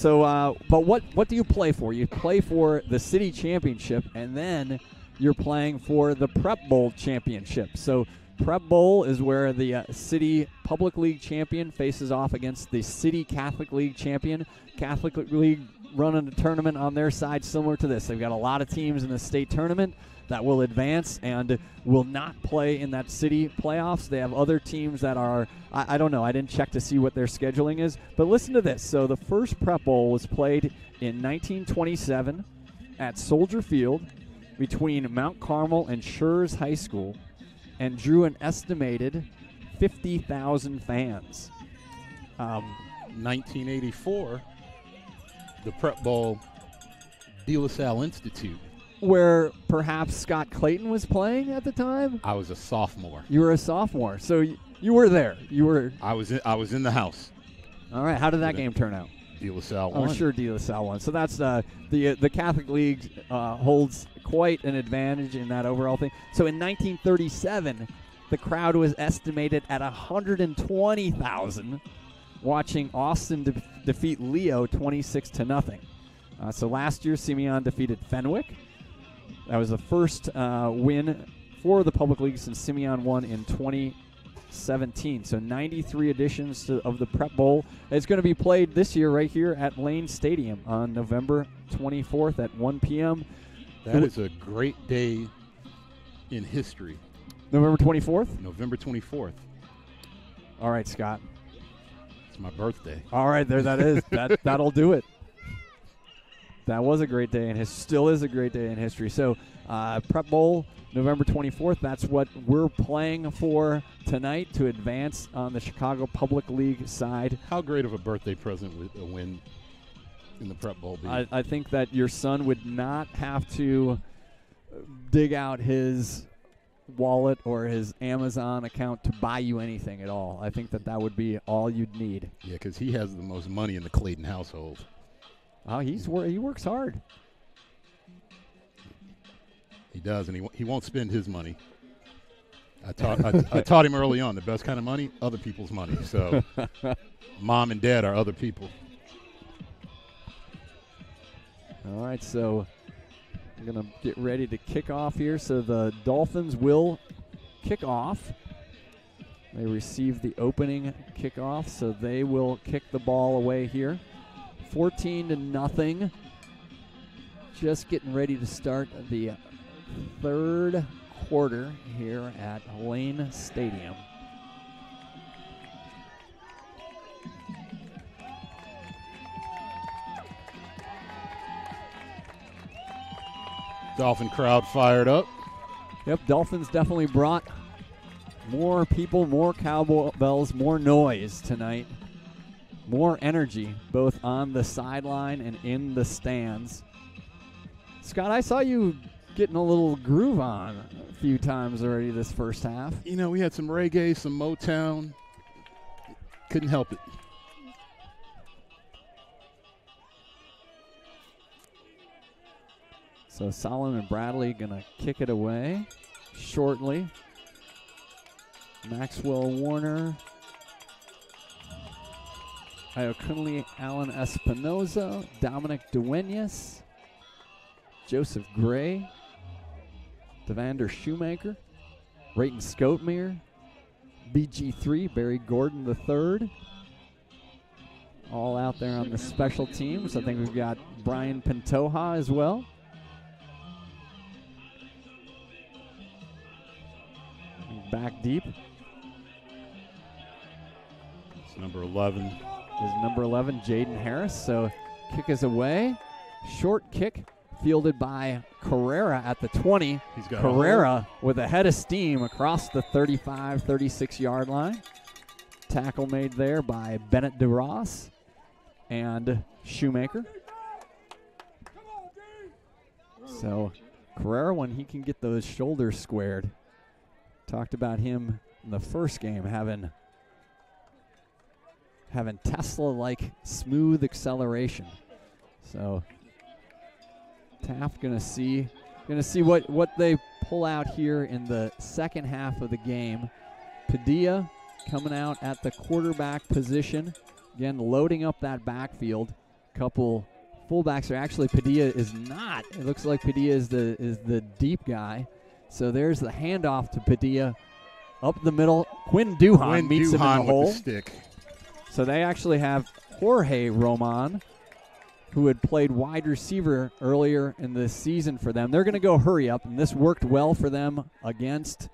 But what do you play for? You play for the city championship, and then you're playing for the Prep Bowl championship. So Prep Bowl is where the City Public League champion faces off against the City Catholic League champion. Catholic League running a tournament on their side similar to this. They've got a lot of teams in the state tournament that will advance and will not play in that city playoffs. They have other teams that are, I don't know, I didn't check to see what their scheduling is. But listen to this. So the first Prep Bowl was played in 1927 at Soldier Field between Mount Carmel and Schurz High School, and drew an estimated 50,000 fans. 1984, the Prep Bowl, De La Salle Institute. Where perhaps Scott Clayton was playing at the time? I was a sophomore. You were a sophomore, so you were there. I was in the house. All right, how did that game turn out? De La Salle won. I'm sure De La Salle won. So that's the Catholic League holds quite an advantage in that overall thing. So in 1937, the crowd was estimated at 120,000 watching Austin defeat Leo 26-0. So last year, Simeon defeated Fenwick. That was the first win for the Public League since Simeon won in 2017. So 93 editions of the Prep Bowl. It's going to be played this year right here at Lane Stadium on November 24th at 1 p.m. That is a great day in history. November 24th? November 24th. All right, Scott. It's my birthday. All right, there that is. That'll do it. That was a great day, and still is a great day in history. So Prep Bowl, November 24th, that's what we're playing for tonight to advance on the Chicago Public League side. How great of a birthday present would a win in the Prep Bowl be? I think that your son would not have to dig out his wallet or his Amazon account to buy you anything at all. I think that would be all you'd need. Yeah, because he has the most money in the Clayton household. He works hard. He does, and he won't spend his money. I taught him early on, the best kind of money, other people's money. So mom and dad are other people. All right, so we're going to get ready to kick off here. So the Dolphins will kick off. They receive the opening kickoff, so they will kick the ball away here. 14-0. Just getting ready to start the third quarter here at Lane Stadium. Dolphin crowd fired up. Yep, Dolphins definitely brought more people, more cowbells, more noise tonight. More energy, both on the sideline and in the stands. Scott, I saw you getting a little groove on a few times already this first half. You know, we had some reggae, some Motown. Couldn't help it. So Solomon Bradley going to kick it away shortly. Maxwell Warner. Iokunle Allen Espinoza, Dominic Duenas, Joseph Gray, Devander Shoemaker, Rayton Scotemere, BG3, Barry Gordon III. All out there on the special teams. I think we've got Brian Pantoja as well. Back deep. It's number 11. Is number 11, Jaden Harris. So kick is away. short kick fielded by Carrera at the 20. He's got Carrera with a head of steam across the 35, 36-yard line. Tackle made there by Bennett DeRoss and Shoemaker. So Carrera, when he can get those shoulders squared, talked about him in the first game having Tesla-like smooth acceleration. So Taft gonna see what they pull out here in the second half of the game. Padilla coming out at the quarterback position, again loading up that backfield. Couple fullbacks are actually Padilla is not. It looks like Padilla is the deep guy. So there's the handoff to Padilla up the middle. Quinn Duhan meets him in the hole. With the stick. So they actually have Jorge Roman, who had played wide receiver earlier in the season for them. They're going to go hurry up, and this worked well for them against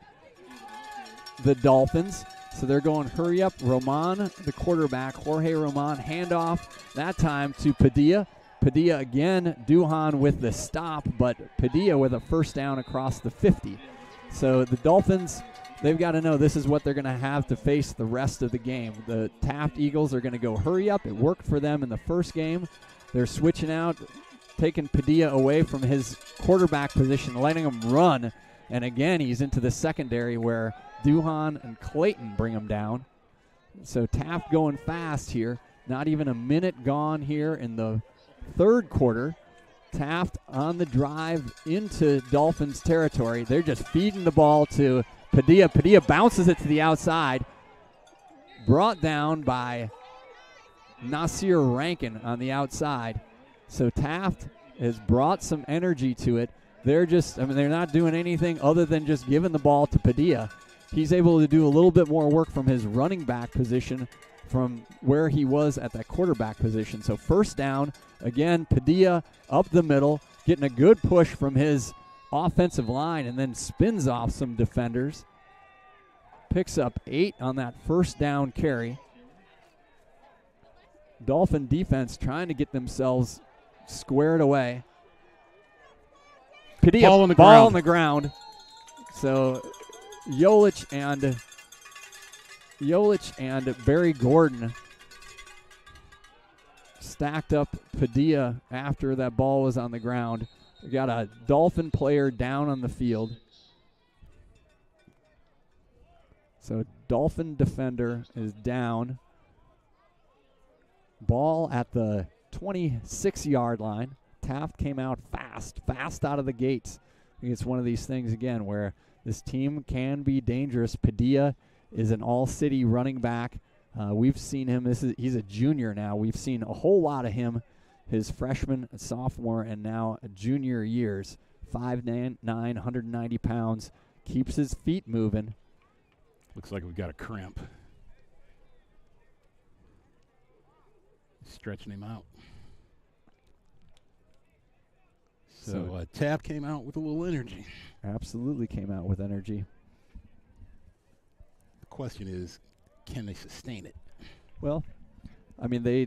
the Dolphins. So they're going hurry up. Roman, the quarterback, Jorge Roman, handoff that time to Padilla. Padilla again, Duhan with the stop, but Padilla with a first down across the 50. So the Dolphins, they've got to know this is what they're going to have to face the rest of the game. The Taft Eagles are going to go hurry up. It worked for them in the first game. They're switching out, taking Padilla away from his quarterback position, letting him run. And again, he's into the secondary where Duhan and Clayton bring him down. So Taft going fast here. Not even a minute gone here in the third quarter. Taft on the drive into Dolphins territory. They're just feeding the ball to Padilla. Padilla bounces it to the outside. Brought down by Nasir Rankin on the outside. So Taft has brought some energy to it. They're not doing anything other than just giving the ball to Padilla. He's able to do a little bit more work from his running back position from where he was at that quarterback position. So first down, again, Padilla up the middle, getting a good push from his offensive line and then spins off some defenders. Picks up 8 on that first down carry. Dolphin defense trying to get themselves squared away. Padilla, ball on the ground. So Jolich and Barry Gordon stacked up Padilla after that ball was on the ground. We got a Dolphin player down on the field. So Dolphin defender is down. Ball at the 26-yard line. Taft came out fast out of the gates. I think it's one of these things, again, where this team can be dangerous. Padilla is an all-city running back. We've seen him. He's a junior now. We've seen a whole lot of him his freshman, sophomore, and now junior years. 5'9", 190 pounds. Keeps his feet moving. Looks like we've got a cramp. Stretching him out. So Taft came out with a little energy. Absolutely came out with energy. The question is, can they sustain it? Well, I mean, they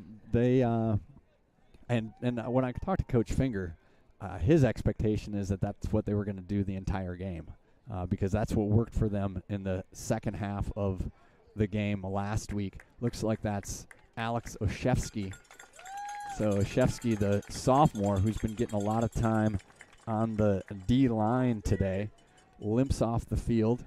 and when I talked to Coach Finger, his expectation is that that's what they were going to do the entire game, because that's what worked for them in the second half of the game last week. Looks like that's Alex Oshevsky. So Oshevsky, the sophomore, who's been getting a lot of time on the D line today, limps off the field.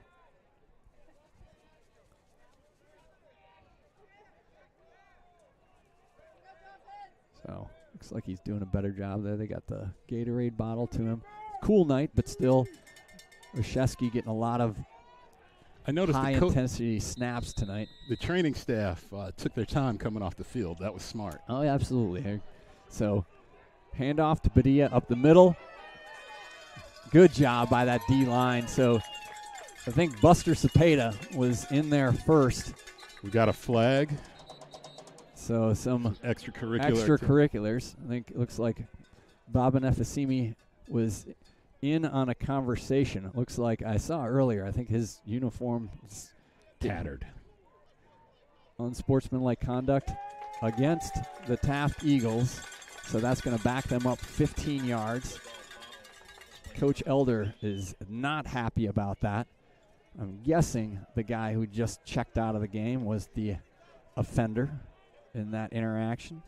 So looks like he's doing a better job there. They got the Gatorade bottle to him. Cool night, but still Oshevsky getting a lot of high-intensity snaps tonight. The training staff took their time coming off the field. That was smart. Oh, yeah, absolutely. So handoff to Padilla up the middle. Good job by that D-line. So I think Buster Cepeda was in there first. We got a flag. So some extracurriculars. I think it looks like Baba Nefasimi was in on a conversation. It looks like I saw earlier. I think his uniform is tattered. Unsportsmanlike conduct against the Taft Eagles. So that's going to back them up 15 yards. Coach Elder is not happy about that. I'm guessing the guy who just checked out of the game was the offender in that interaction.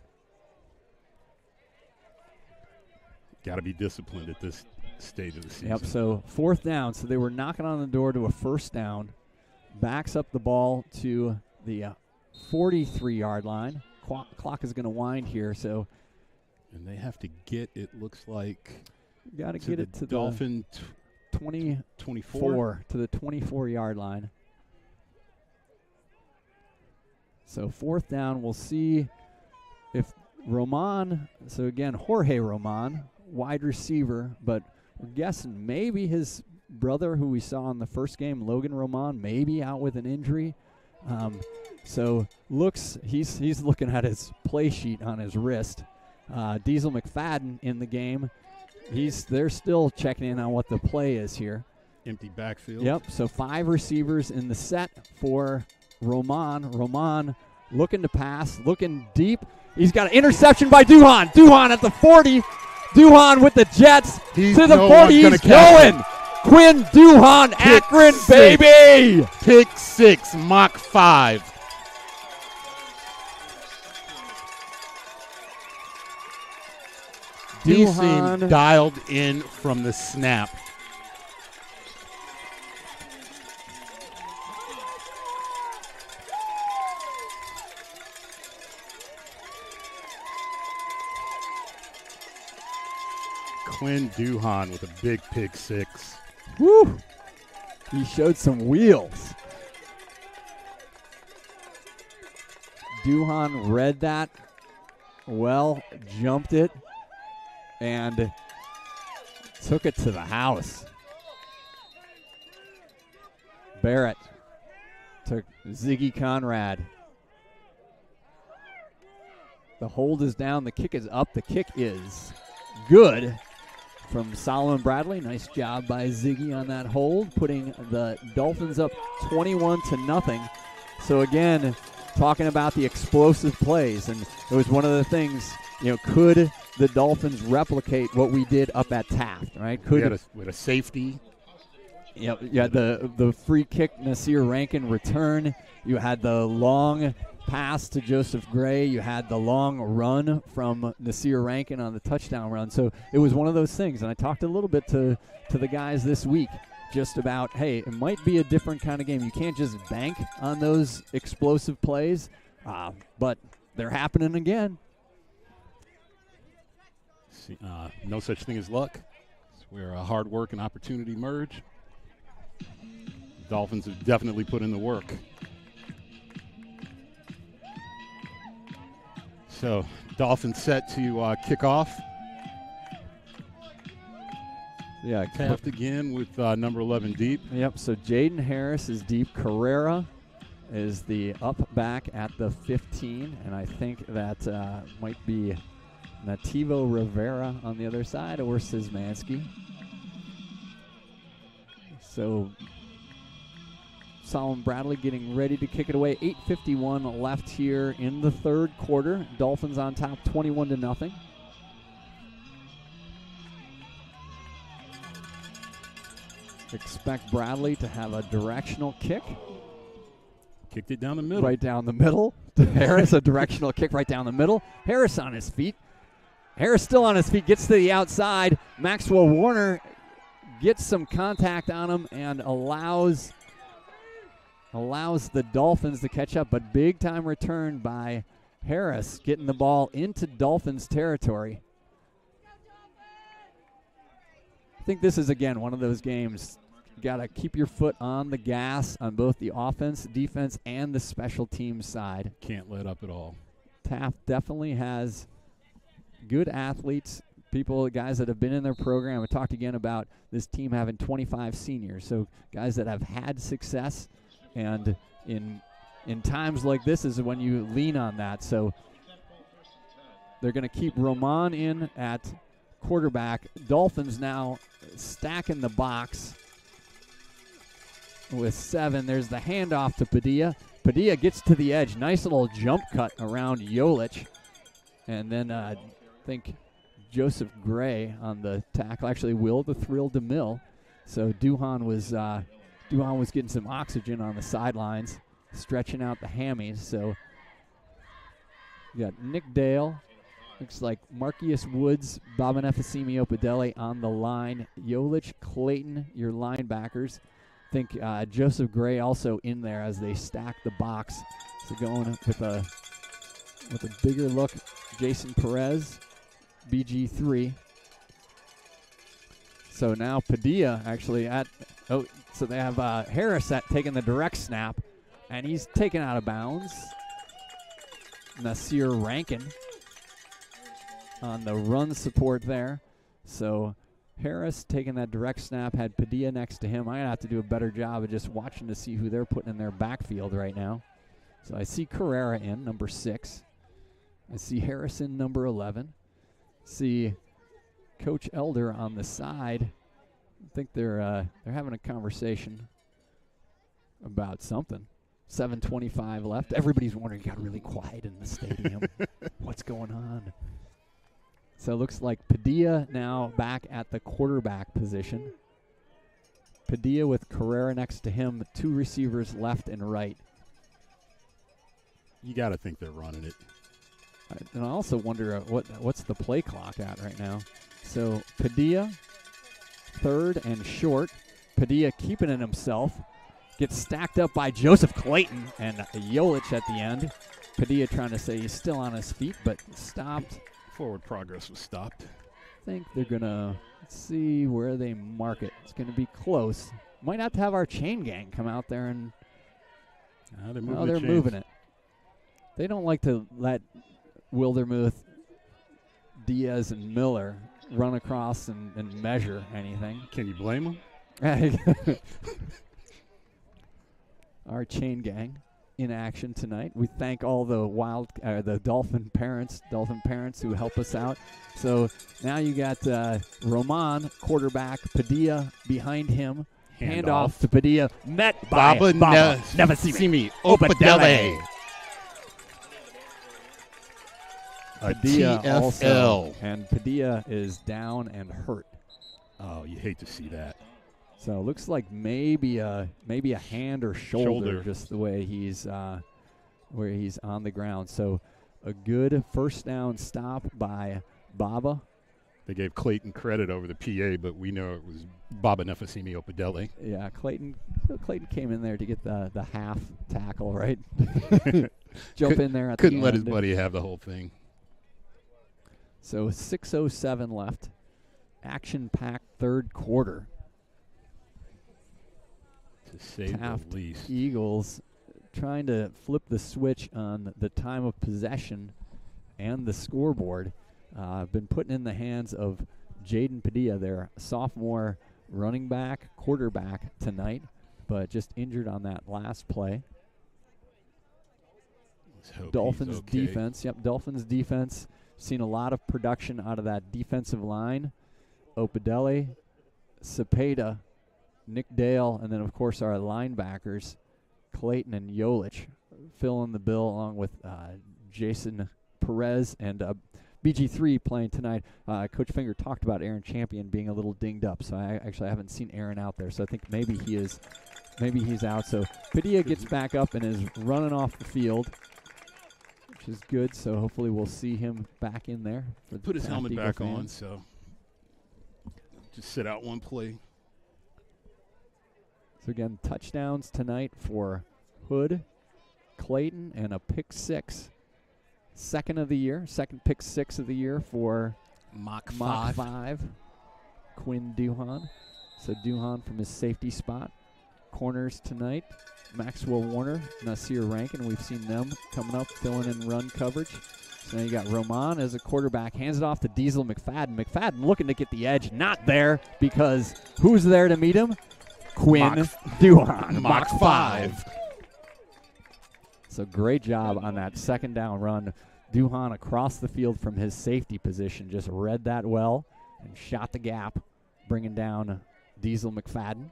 Got to be disciplined at this stage of the season. Yep, so 4th down. So they were knocking on the door to a 1st down. Backs up the ball to the 43-yard line. Clock is going to wind here, so. And they have to get, it looks like. Got to get it to Dolphin the 24 to the 24-yard line. So 4th down, we'll see if Roman, so again, Jorge Roman, wide receiver, but we're guessing maybe his brother who we saw in the first game, Logan Roman, maybe out with an injury. So he's looking at his play sheet on his wrist. Diesel McFadden in the game. They're still checking in on what the play is here. Empty backfield. Yep, so 5 receivers in the set for Roman. Roman looking to pass, looking deep. He's got an interception by Duhan. Duhan at the 40. Duhan with the Jets to the 40. He's going. Quinn Duhan, Akron, baby. Pick 6, Mach 5. He seemed dialed in from the snap. Quinn Duhan with a big pick 6. Woo! He showed some wheels. Duhan read that well, jumped it, and took it to the house. Barrett took Ziggy Conrad. The hold is down. The kick is up. The kick is good from Solomon Bradley. Nice job by Ziggy on that hold, putting the Dolphins up 21-0. So again, talking about the explosive plays, and it was one of the things, could the Dolphins replicate what we did up at Taft, right? We had a safety. Yep, you had the free kick, Nasir Rankin return. You had the long pass to Joseph Gray. You had the long run from Nasir Rankin on the touchdown run. So it was one of those things, and I talked a little bit to the guys this week just about, hey, it might be a different kind of game. You can't just bank on those explosive plays, but they're happening again. No such thing as luck. It's where hard work and opportunity merge. Dolphins have definitely put in the work. So Dolphins set to kick off. Yeah, Taft again with number 11 deep. Yep, so Jaden Harris is deep. Carrera is the up back at the 15, and I think that might be Nativo Rivera on the other side or Szymanski. So Solomon Bradley getting ready to kick it away. 8:51 left here in the third quarter. Dolphins on top 21-0. Expect Bradley to have a directional kick. Kicked it down the middle. Right down the middle. Harris, a directional kick right down the middle. Harris on his feet. Harris still on his feet, gets to the outside. Maxwell Warner gets some contact on him and allows the Dolphins to catch up, but big time return by Harris, getting the ball into Dolphins territory. I think this is, again, one of those games. You got to keep your foot on the gas on both the offense, defense, and the special teams side. Can't let up at all. Taft definitely has good athletes, guys that have been in their program. I talked again about this team having 25 seniors, so guys that have had success, and in times like this is when you lean on that. So they're going to keep Roman in at quarterback. Dolphins now stacking the box with 7. There's the handoff to Padilla. Padilla gets to the edge. Nice little jump cut around Jolich. And then think Joseph Gray on the tackle. Actually, Will the Thrill DeMille. So Duhan was getting some oxygen on the sidelines, stretching out the hammies. So you got Nick Dale. Looks like Marcius Woods, Babanefasimi Opedele on the line. Yolich, Clayton, your linebackers. I think Joseph Gray also in there as they stack the box. So going with a bigger look, Jason Perez, BG3. So now Padilla actually so they have Harris taking the direct snap, and he's taken out of bounds. Nasir Rankin on the run support there. So Harris taking that direct snap, had Padilla next to him. I'm going to have to do a better job of just watching to see who they're putting in their backfield right now. So I see Carrera in, number 6. I see Harrison, number 11. See Coach Elder on the side. I think they're having a conversation about something. 7:25 left. Everybody's wondering, it got really quiet in the stadium. What's going on? So it looks like Padilla now back at the quarterback position. Padilla with Carrera next to him, 2 receivers left and right. You got to think they're running it. And I also wonder what's the play clock at right now. So Padilla, 3rd and short. Padilla keeping it himself. Gets stacked up by Joseph Clayton and Yolich at the end. Padilla trying to say he's still on his feet, but stopped. Forward progress was stopped. I think they're going to see where they mark it. It's going to be close. Might have to have our chain gang come out there and they're moving it. They don't like to let Wildermuth, Diaz, and Miller run across and measure anything. Can you blame them? Our chain gang in action tonight. We thank all the Dolphin parents who help us out. So now you got Roman, quarterback, Padilla behind him. Handoff to Padilla, met by Babanefasimi Opedele. Padilla also, and Padilla is down and hurt. Oh, you hate to see that. So it looks like maybe a hand or shoulder, just the way he's where he's on the ground. So a good first down stop by Baba. They gave Clayton credit over the PA, but we know it was Babanefasimi Opedele. Yeah, Clayton came in there to get the half tackle, right? Jump in there at couldn't the let end. his buddy have the whole thing. So 6:07 left. Action-packed third quarter. To say Taft the least. Eagles trying to flip the switch on the time of possession and the scoreboard. Been putting in the hands of Jaden Padilla, their sophomore running back, quarterback tonight, but just injured on that last play. Dolphins defense. Yep, Dolphins defense. Seen a lot of production out of that defensive line. Opedele, Cepeda, Nick Dale, and then, of course, our linebackers, Clayton and Yolich, filling the bill along with Jason Perez and BG3 playing tonight. Coach Finger talked about Aaron Champion being a little dinged up, so I haven't seen Aaron out there, so I think maybe he's out. So Padilla gets back up and is running off the field, which is good, so hopefully we'll see him back in there. Put his helmet back on, so just sit out one play. So again, touchdowns tonight for Hood, Clayton, and a pick 6. Second pick 6 of the year for Mach 5. Quinn Duhan. So Duhan from his safety spot. Corners tonight, Maxwell Warner, Nasir Rankin. We've seen them coming up, filling in run coverage. So now you got Roman as a quarterback, hands it off to Diesel McFadden. McFadden looking to get the edge, not there, because who's there to meet him? Quinn Duhan, Mach 5. So great job on that second down run. Duhan across the field from his safety position just read that well and shot the gap, bringing down Diesel McFadden.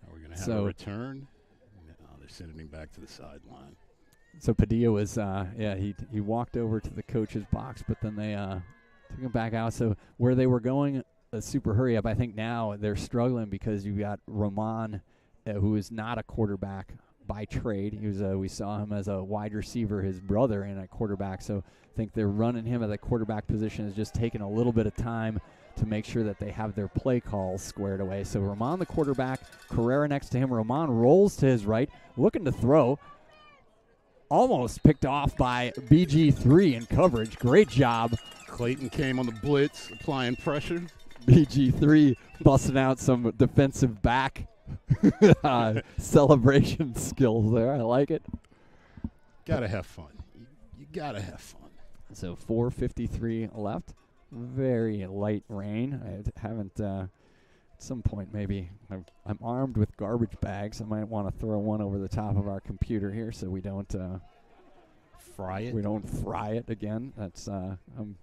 Are we going to have a return? No, they're sending him back to the sideline. So Padilla was, he walked over to the coach's box, but then they took him back out. So where they were going a super hurry up, I think now they're struggling because you got Roman, who is not a quarterback by trade. He was we saw him as a wide receiver, his brother, and a quarterback. So I think they're running him at the quarterback position. Is just taking a little bit of time to make sure that they have their play calls squared away. So Roman, the quarterback, Carrera next to him. Roman rolls to his right, looking to throw. Almost picked off by BG3 in coverage. Great job. Clayton came on the blitz, applying pressure. BG3 busting out some defensive back celebration skills there. I like it. Gotta have fun. You gotta have fun. So 4:53 left. Very light rain. I haven't, at some point maybe, I'm armed with garbage bags. I might want to throw one over the top of our computer here so we don't fry it. We don't fry it again. That's on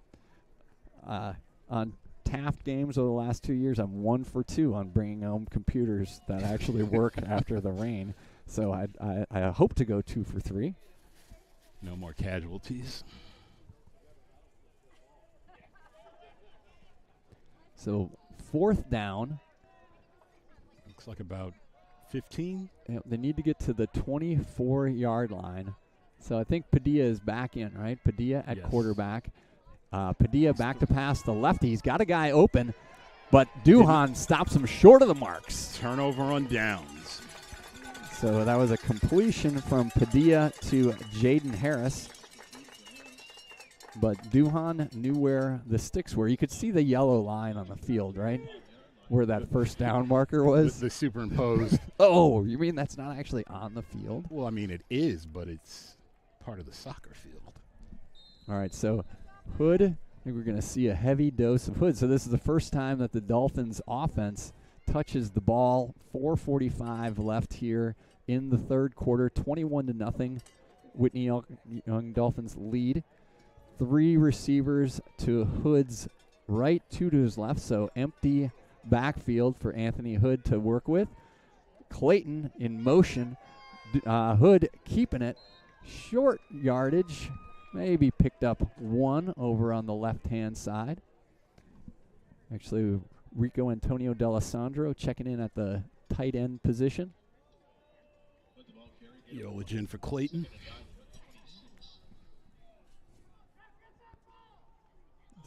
Taft games over the last 2 years, I'm 1 for 2 on bringing home computers that actually work after the rain. So I hope to go 2 for 3. No more casualties. So 4th down. Looks like about 15. They need to get to the 24-yard line. So I think Padilla is back in, right? Padilla at quarterback. Padilla back to pass the lefty. He's got a guy open, but Duhan stops him short of the marks. Turnover on downs. So that was a completion from Padilla to Jaden Harris. But Duhan knew where the sticks were. You could see the yellow line on the field, right? Where that first down marker was. The superimposed. Oh, you mean that's not actually on the field? Well, I mean, it is, but it's part of the soccer field. All right, so Hood, I think we're going to see a heavy dose of Hood. So this is the first time that the Dolphins offense touches the ball. 4:45 left here in the third quarter, 21-0. Whitney Young Dolphins lead. 3 receivers to Hood's right, 2 to his left, so empty backfield for Anthony Hood to work with. Clayton in motion. Hood keeping it. Short yardage. Maybe picked up 1 over on the left-hand side. Actually, Rico Antonio D'Alessandro checking in at the tight end position. Yologin for Clayton.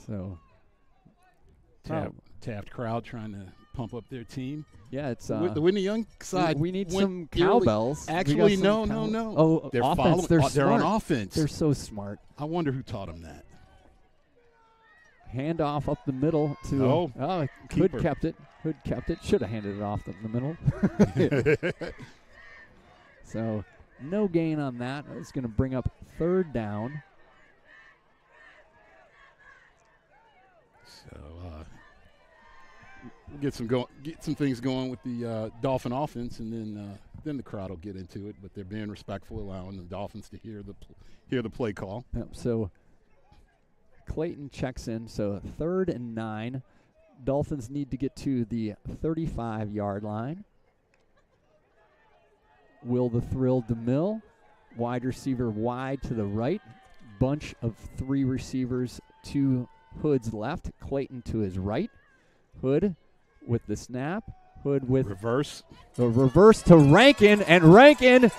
So Taft crowd trying to pump up their team. Yeah, it's the Whitney Young side. We need some cowbells. Actually, no. Oh, they're offense. They're on offense. They're so smart. I wonder who taught them that. Handoff up the middle to. Hood kept it. Hood kept it. Should have handed it off the middle. So no gain on that. It's going to bring up 3rd down. So get some things going with the Dolphin offense, and then the crowd will get into it. But they're being respectful, allowing the Dolphins to hear the play call. Yep, so Clayton checks in. So 3rd and 9. Dolphins need to get to the 35-yard line. Will the Thrill DeMille, wide receiver wide to the right. Bunch of 3 receivers to Hood's left, Clayton to his right. Hood with the snap. Hood with reverse. The reverse to Rankin, and Rankin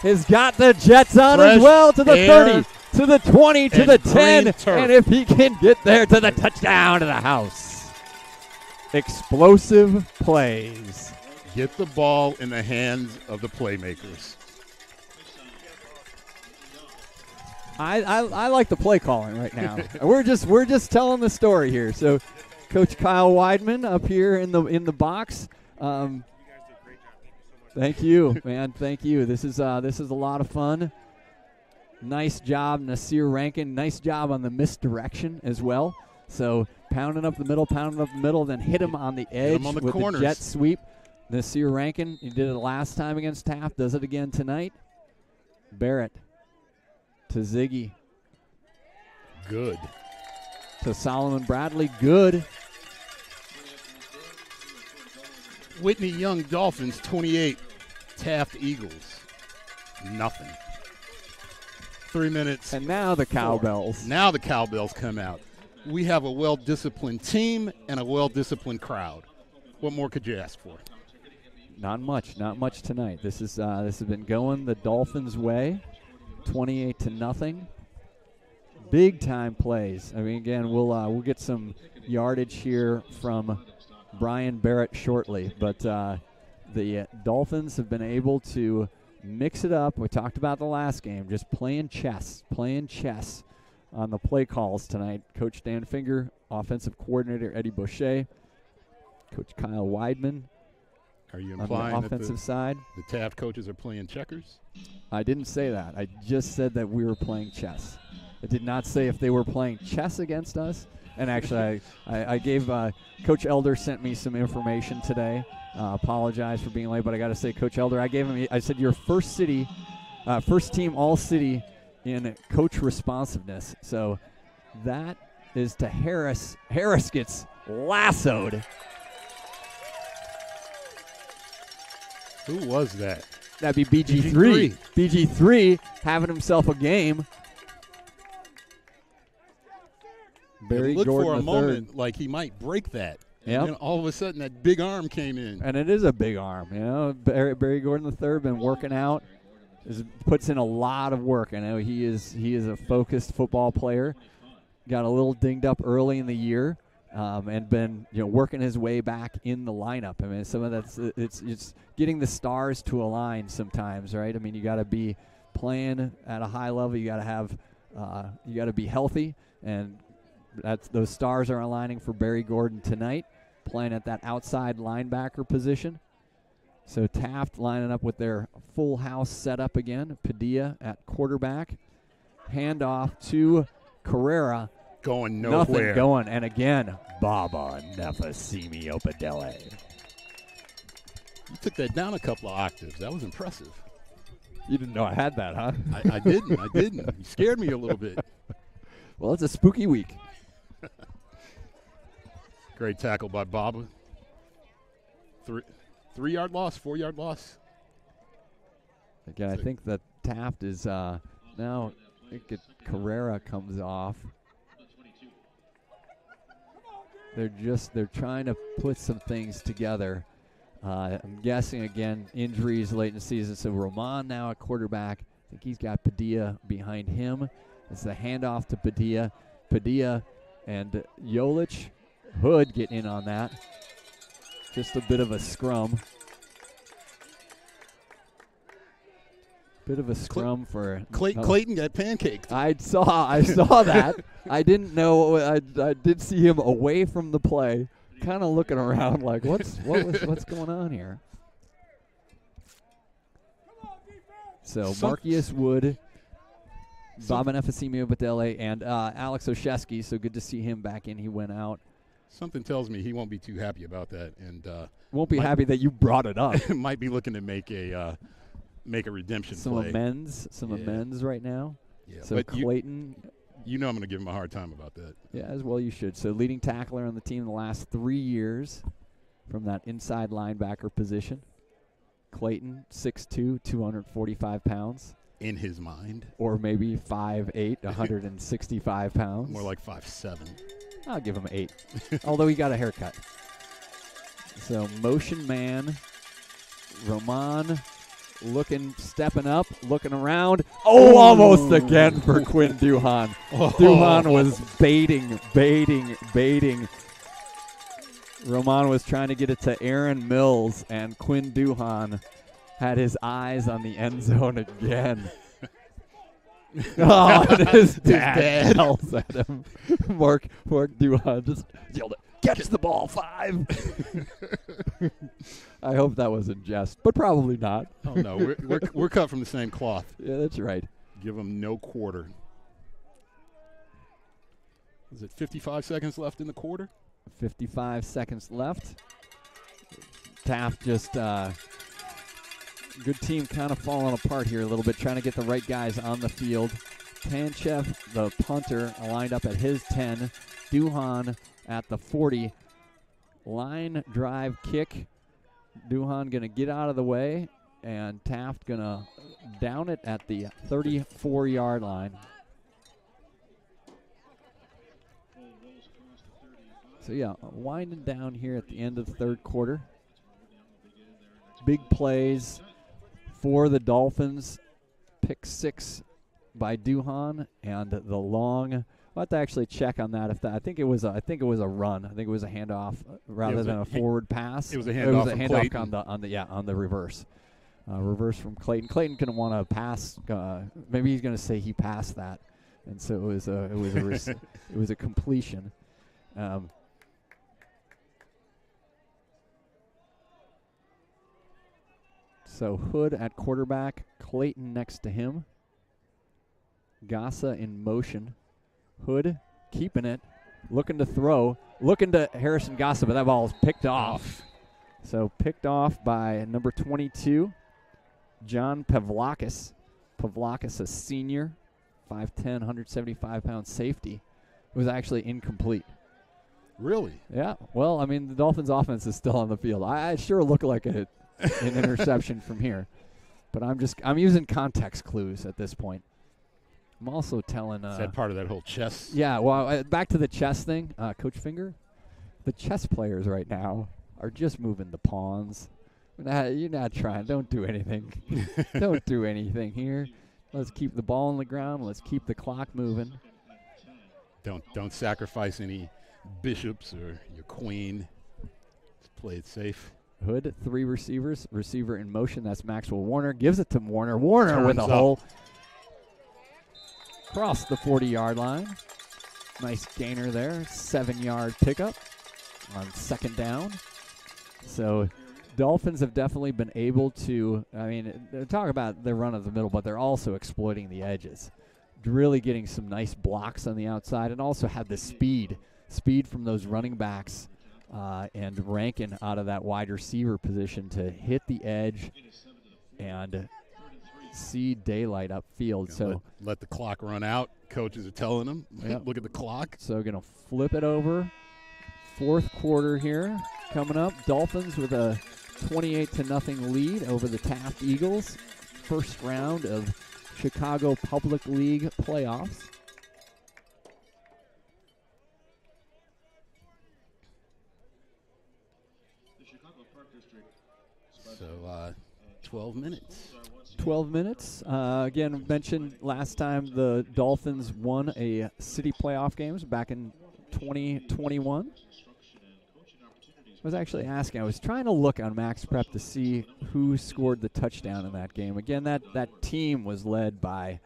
has got the Jets on as well to the 30, to the 20, to the 10, and if he can get there to the touchdown to the house. Explosive plays. Get the ball in the hands of the playmakers. I like the play calling right now. we're just telling the story here. So, Coach Kyle Weidman up here in the box. You guys did a great job. Thank you, man. Thank you. This is a lot of fun. Nice job, Nasir Rankin. Nice job on the misdirection as well. So pounding up the middle, then hit him on the edge on the with corners. the jet sweep. Nasir Rankin, he did it last time against Taft, does it again tonight. Barrett to Ziggy. Good. To Solomon Bradley. Good. Whitney Young Dolphins 28, Taft Eagles Nothing. 3 minutes. And now the cowbells. Now the cowbells come out. We have a well-disciplined team and a well-disciplined crowd. What more could you ask for? Not much tonight. This has been going the Dolphins' way, 28-0. Big time plays. I mean, again, we'll get some yardage here from Brian Barrett shortly, but the Dolphins have been able to mix it up. We talked about the last game, just playing chess on the play calls tonight. Coach Dan Finger, offensive coordinator Eddie Boucher, Coach Kyle Weidman. Are you on implying the offensive side? The Taft coaches are playing checkers? I didn't say that. I just said that we were playing chess. I did not say if they were playing chess against us. And actually, I gave Coach Elder sent me some information today. Apologize for being late, but I got to say, Coach Elder, I said you're first team all city in coach responsiveness. So that is to Harris. Harris gets lassoed. Who was that? That'd be BG3. BG3 having himself a game. Barry It looked Gordon for a III. moment like he might break that. Yep. And then all of a sudden that big arm came in. And it is a big arm. You know, Barry Gordon III been working out, puts in a lot of work. I know he is a focused football player. Got a little dinged up early in the year, and been working his way back in the lineup. I mean, some of that's it's getting the stars to align sometimes, right? I mean, you got to be playing at a high level. You got to have you got to be healthy, and those stars are aligning for Barry Gordon tonight, playing at that outside linebacker position. So Taft lining up with their full house setup again. Padilla at quarterback. Handoff to Carrera. Going nowhere. Nothing going. And again, Baba Nefasimi Opadele. You took that down a couple of octaves. That was impressive. You didn't know I had that, huh? I didn't. You scared me a little bit. Well, it's a spooky week. Great tackle by Baba. 3-yard loss, 4-yard loss. Again, I think that Taft is now. I think Carrera comes off. They're trying to put some things together. I'm guessing again injuries late in the season. So Roman now at quarterback. I think he's got Padilla behind him. It's the handoff to Padilla. Padilla and Jolich. Hood getting in on that. Just a bit of a scrum. Bit of a scrum for Clayton got pancaked. I saw that. I didn't know. I did see him away from the play, kind of looking around like what's going on here. So Marcius Wood, Baba Nefasimi Opadele, and Alex Oshesky. So good to see him back in. He went out. Something tells me he won't be too happy about that, and won't be happy that you brought it up. Might be looking to make a redemption play. Some amends right now. Yeah, so but Clayton. You know I'm going to give him a hard time about that. Yeah, as well you should. So leading tackler on the team the last 3 years from that inside linebacker position. Clayton, 6'2", 245 pounds. In his mind. Or maybe 5'8", 165 pounds. More like 5'7". I'll give him 8, although he got a haircut. So motion man, Roman stepping up, looking around. Oh, almost again for Quinn Duhan. Duhan was baiting. Roman was trying to get it to Aaron Mills, and Quinn Duhan had his eyes on the end zone again. Oh, and his dad yells at him. Mark Duhan just yelled it. Catch the ball, 5. I hope that was in jest, but probably not. Oh no, we're cut from the same cloth. Yeah, that's right. Give him no quarter. Is it 55 seconds left in the quarter? 55 seconds left. Taft just good team kind of falling apart here a little bit, trying to get the right guys on the field. Tanchev, the punter, lined up at his 10. Duhan at the 40. Line drive kick. Duhan going to get out of the way, and Taft going to down it at the 34-yard line. So, yeah, winding down here at the end of the third quarter. Big plays for the Dolphins. Pick 6 by Duhan, and the long. We'll have to actually check on that. I think it was a run. I think it was a handoff rather than a forward pass. It was a handoff. It was a handoff on the reverse. Reverse from Clayton. Clayton gonna want to pass. Maybe he's gonna say he passed that, and so it was a completion. So Hood at quarterback, Clayton next to him. Gassa in motion. Hood keeping it, looking to throw, looking to Harrison Gassa, but that ball is picked off. So picked off by number 22, John Pavlakis. Pavlakis, a senior, 5'10", 175-pound safety. It was actually incomplete. Really? Yeah. Well, I mean, the Dolphins' offense is still on the field. I sure look like an interception from here, but I'm using context clues at this point. I'm also telling. Is that part of that whole chess? Yeah. Well, back to the chess thing, Coach Finger. The chess players right now are just moving the pawns. You're not trying. Don't do anything. Don't do anything here. Let's keep the ball on the ground. Let's keep the clock moving. Don't sacrifice any bishops or your queen. Let's play it safe. Hood, 3 receivers. Receiver in motion. That's Maxwell Warner. Gives it to Warner. Warner Turns with a up. hole. Across the 40-yard line. Nice gainer there. 7-yard pickup on second down. So Dolphins have definitely been able to, talk about their run of the middle, but they're also exploiting the edges. Really getting some nice blocks on the outside, and also have the speed from those running backs and Rankin out of that wide receiver position to hit the edge and see daylight upfield. So let the clock run out. Coaches are telling them, yep. Look at the clock. So going to flip it over. Fourth quarter here coming up. Dolphins with a 28-0 lead over the Taft Eagles. First round of Chicago Public League playoffs. So 12 minutes. 12 minutes. Again, mentioned last time the Dolphins won a city playoff games back in 2021. I was actually asking. I was trying to look on Max Prep to see who scored the touchdown in that game. Again, that team was led by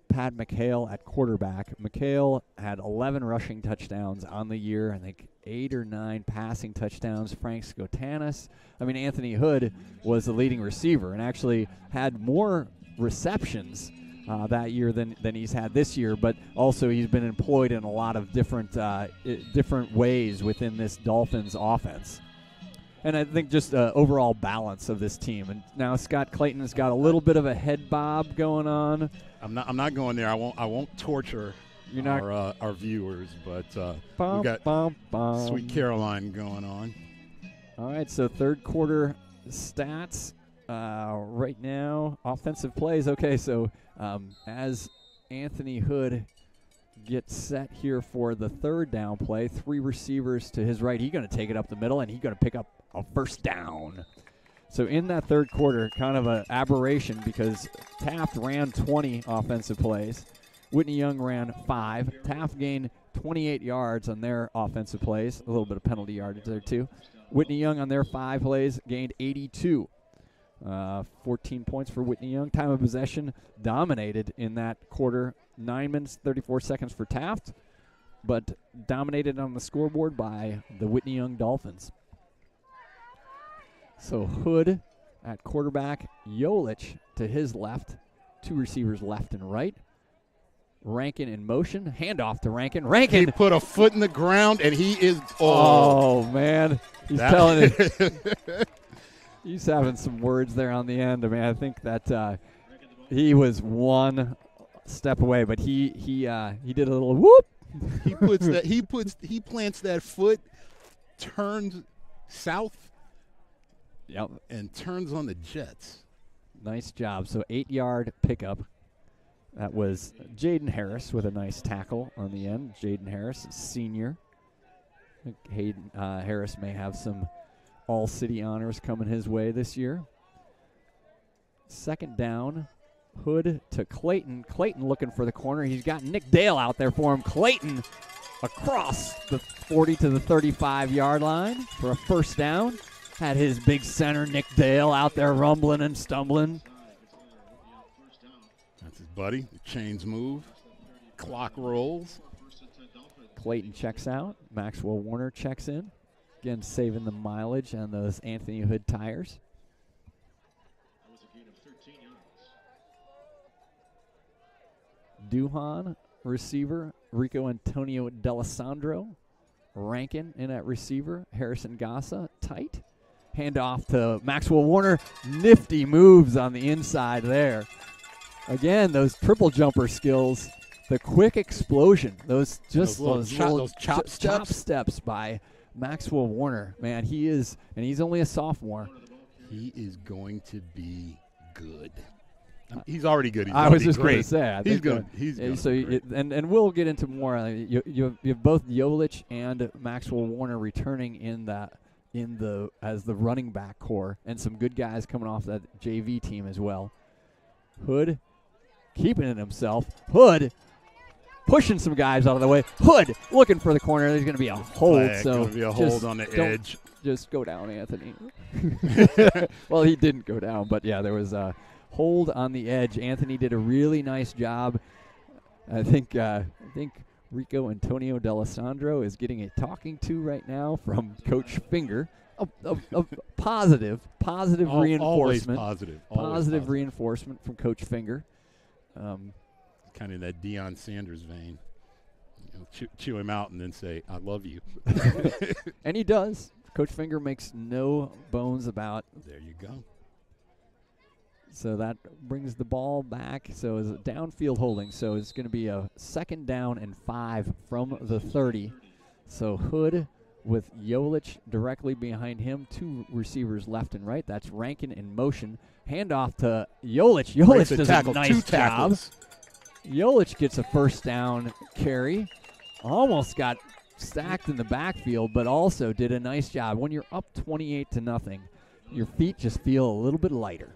Pat McHale at quarterback. McHale had 11 rushing touchdowns on the year. I think 8 or 9 passing touchdowns. Frank Skotanis. Anthony Hood was the leading receiver and actually had more receptions that year than he's had this year, but also he's been employed in a lot of different ways within this Dolphins offense. And I think just overall balance of this team. And now Scott Clayton has got a little bit of a head bob going on. I'm not going there. I won't torture our viewers, but we got Sweet Caroline going on. All right, so third quarter stats right now. Offensive plays. Okay, so as Anthony Hood gets set here for the third down play, 3 receivers to his right. He's going to take it up the middle, and he's going to pick up a first down. So in that third quarter, kind of an aberration because Taft ran 20 offensive plays. Whitney Young ran 5. Taft gained 28 yards on their offensive plays. A little bit of penalty yardage there, too. Whitney Young on their 5 plays gained 82. 14 points for Whitney Young. Time of possession dominated in that quarter. 9 minutes, 34 seconds for Taft, but dominated on the scoreboard by the Whitney Young Dolphins. So Hood at quarterback, Jolich to his left, 2 receivers left and right. Rankin in motion, handoff to Rankin. Rankin! He put a foot in the ground, and he is... Oh man. He's telling it. He's having some words there on the end. I think that he was one step away, but he did a little whoop. He plants that foot, turns south, yep, and turns on the Jets. Nice job. So 8-yard pickup. That was Jaden Harris with a nice tackle on the end. Jaden Harris, senior. I think Hayden Harris may have some all-city honors coming his way this year. Second down. Hood to Clayton. Clayton looking for the corner. He's got Nick Dale out there for him. Clayton across the 40 to the 35-yard line for a first down. Had his big center, Nick Dale, out there rumbling and stumbling. That's his buddy. The chains move. Clock rolls. Clayton checks out. Maxwell Warner checks in. Again, saving the mileage on those Anthony Hood tires. Duhan, receiver. Rico Antonio D'Alessandro. Rankin in at receiver. Harrison Gassa, tight. Handoff to Maxwell Warner. Nifty moves on the inside there. Again, those triple jumper skills. The quick explosion. Those chop steps by Maxwell Warner. Man, he is, and he's only a sophomore. He is going to be good. He's already good. I was just going to say, he's good. He's good. So and we'll get into more. You have both Jolich and Maxwell Warner returning as the running back core, and some good guys coming off that JV team as well. Hood keeping it himself. Hood pushing some guys out of the way. Hood looking for the corner. There's going to be a hold. There's going to be a hold on the edge. Just go down, Anthony. Well, he didn't go down, but yeah, there was a hold on the edge. Anthony did a really nice job. I think Rico Antonio D'Alessandro is getting a talking to right now from Coach Finger. A positive reinforcement. Positive reinforcement from Coach Finger. Kind of that Deion Sanders vein. Chew him out and then say, "I love you." And he does. Coach Finger makes no bones about. There you go. So that brings the ball back. So it's a downfield holding. So it's going to be a 2nd down and 5 from the 30. So Hood with Jolich directly behind him. 2 receivers left and right. That's Rankin in motion. Handoff to Jolich. Jolich does a nice job. Jolich gets a first down carry. Almost got stacked in the backfield, but also did a nice job. When you're up 28-0, your feet just feel a little bit lighter.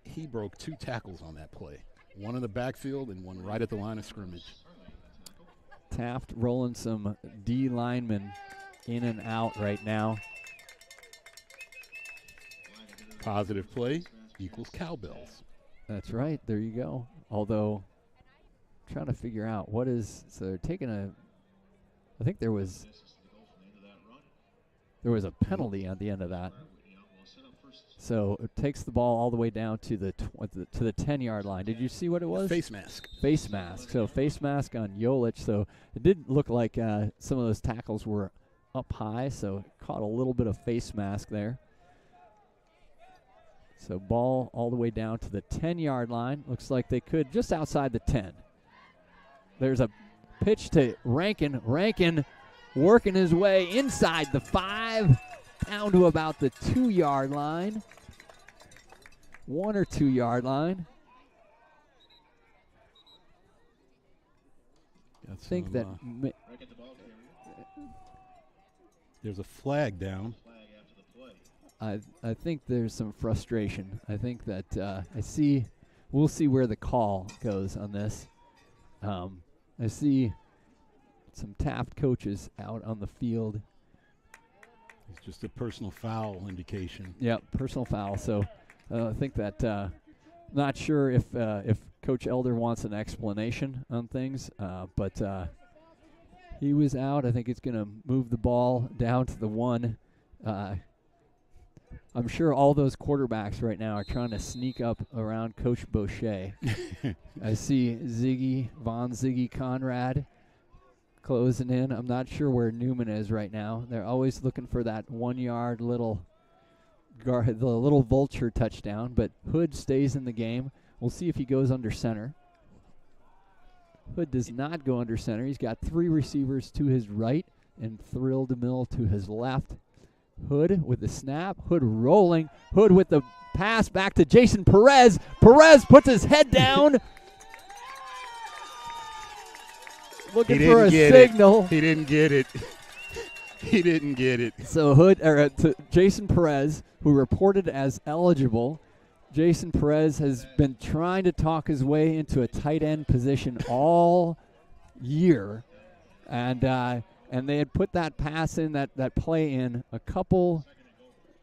He broke 2 tackles on that play. One in the backfield and one right at the line of scrimmage. Taft rolling some D linemen in and out right now. Positive play equals cowbells. That's right. There you go. Although, trying to figure out what is, so they're taking I think there was a penalty at the end of that. So it takes the ball all the way down to the 10-yard line. Did you see what it was? Face mask. Face mask. So face mask on Jolich. So it did look like some of those tackles were up high, so caught a little bit of face mask there. So ball all the way down to the 10-yard line. Looks like they could just outside the 10. There's a pitch to Rankin. Rankin working his way inside the 5. Down to about the 2-yard line. 1 or 2-yard line. I think that there's a flag down. I think there's some frustration. I think that we'll see where the call goes on this. I see some Taft coaches out on the field. It's just a personal foul indication. Yeah, personal foul. So I think that not sure if Coach Elder wants an explanation on things, but he was out. I think it's going to move the ball down to the 1. I'm sure all those quarterbacks right now are trying to sneak up around Coach Boucher. I see Von Ziggy Conrad closing in. I'm not sure where Newman is right now. They're always looking for that 1-yard the little vulture touchdown, but Hood stays in the game. We'll see if he goes under center. Hood does not go under center. He's got 3 receivers to his right and Thrill DeMille to his left. Hood with the snap. Hood rolling. Hood with the pass back to Jason Perez. Perez puts his head down. Looking for a signal. He didn't get it. He didn't get it. So to Jason Perez, who reported as eligible. Jason Perez has been trying to talk his way into a tight end position all year. And they had put that pass in, that play in a couple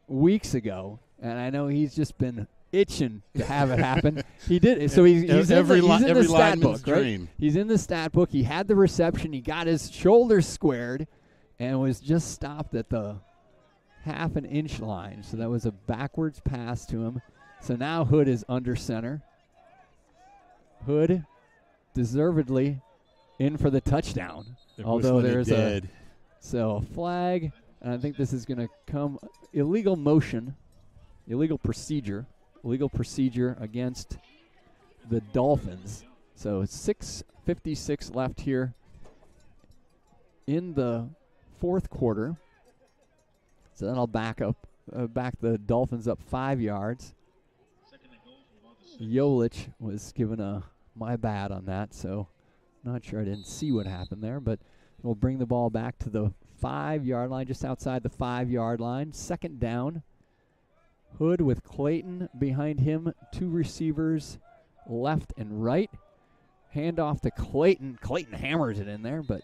weeks ago. And I know he's just been itching to have it happen. He did. So he's in the stat book, right? He's in the stat book. He had the reception. He got his shoulders squared and was just stopped at the half an inch line. So that was a backwards pass to him. So now Hood is under center. Hood deservedly in for the touchdown. Although there's a flag, and I think this is going to come illegal procedure against the Dolphins. So 6:56 left here in the fourth quarter. So that'll back the Dolphins up 5 yards. Yolich was given a my bad on that, so not sure, I didn't see what happened there, but we'll bring the ball back to the 5-yard line, just outside the 5-yard line. Second down. Hood with Clayton behind him, 2 receivers left and right. Handoff to Clayton. Clayton hammers it in there, but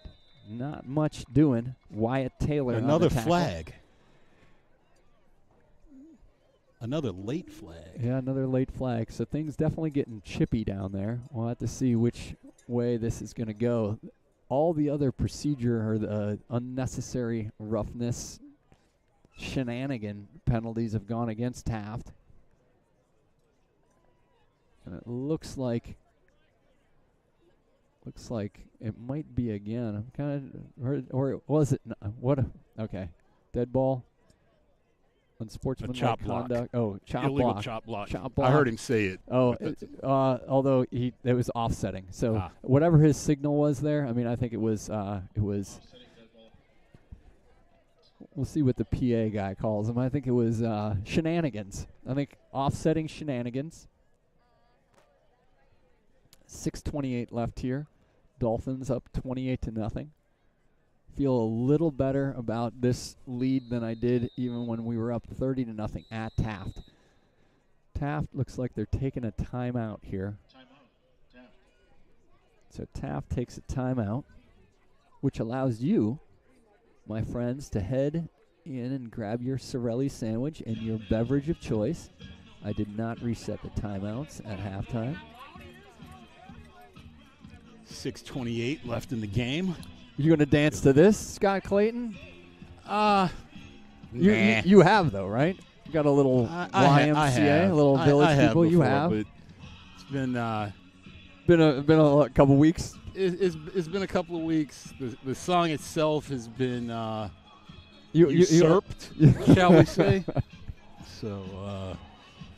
not much doing. Wyatt Taylor. Another flag. Another late flag. Yeah, another late flag. So things definitely getting chippy down there. We'll have to see which way this is going to go. All the other procedure or the unnecessary roughness shenanigan penalties have gone against Taft. And it looks like it might be again. I'm kind of, or was it? Okay, dead ball. Unsportsmanlike conduct. Oh, illegal chop block. I heard him say it. Oh, although it was offsetting. So whatever his signal was there, I mean, I think it was. We'll see what the PA guy calls him. I think it was shenanigans. I think offsetting shenanigans. 6:28 left here. Dolphins up 28-0. Feel a little better about this lead than I did even when we were up 30-0 at Taft. Taft looks like they're taking a timeout here. So Taft takes a timeout, which allows you, my friends, to head in and grab your Sorelli sandwich and your beverage of choice. I did not reset the timeouts at halftime. 6:28 left in the game. You going to dance to this, Scott Clayton? Nah. You have, though, right? You got a little YMCA, a little village people. You have. But it's been a couple weeks. It's been a couple of weeks. The song itself has been usurped, shall we say? So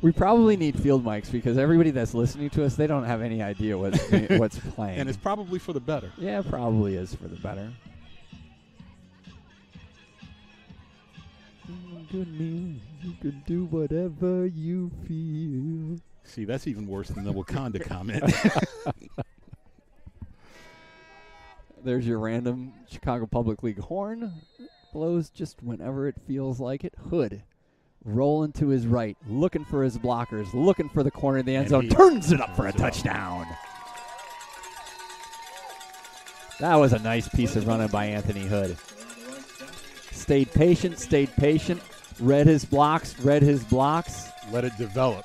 we probably need field mics because everybody that's listening to us, they don't have any idea what's playing. And it's probably for the better. Yeah, it probably is for the better. Good news, you can do whatever you feel. See, that's even worse than the Wakanda comment. There's your random Chicago Public League horn. Blows just whenever it feels like it. Hood rolling to his right, looking for his blockers, looking for the corner of the end zone, turns it up for a touchdown. That was a nice piece of running by Anthony Hood. Stayed patient, read his blocks. Let it develop.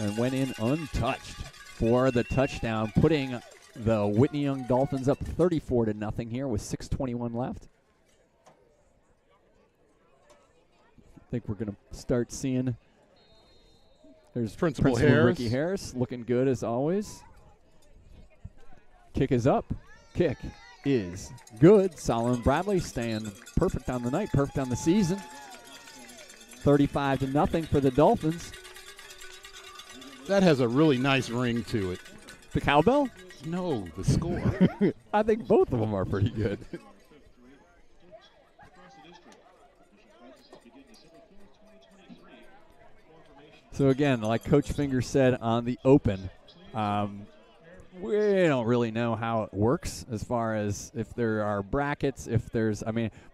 And went in untouched for the touchdown, putting the Whitney Young Dolphins up 34-0 here with 6:21 left. I think we're going to start seeing. There's Principal Harris. Ricky Harris looking good as always. Kick is up. Kick is good. Solomon Bradley staying perfect on the night, perfect on the season. 35-0 for the Dolphins. That has a really nice ring to it. The cowbell? No, the score. I think both of them are pretty good. So again, like Coach Finger said on the open, we don't really know how it works as far as if there are brackets, if there's,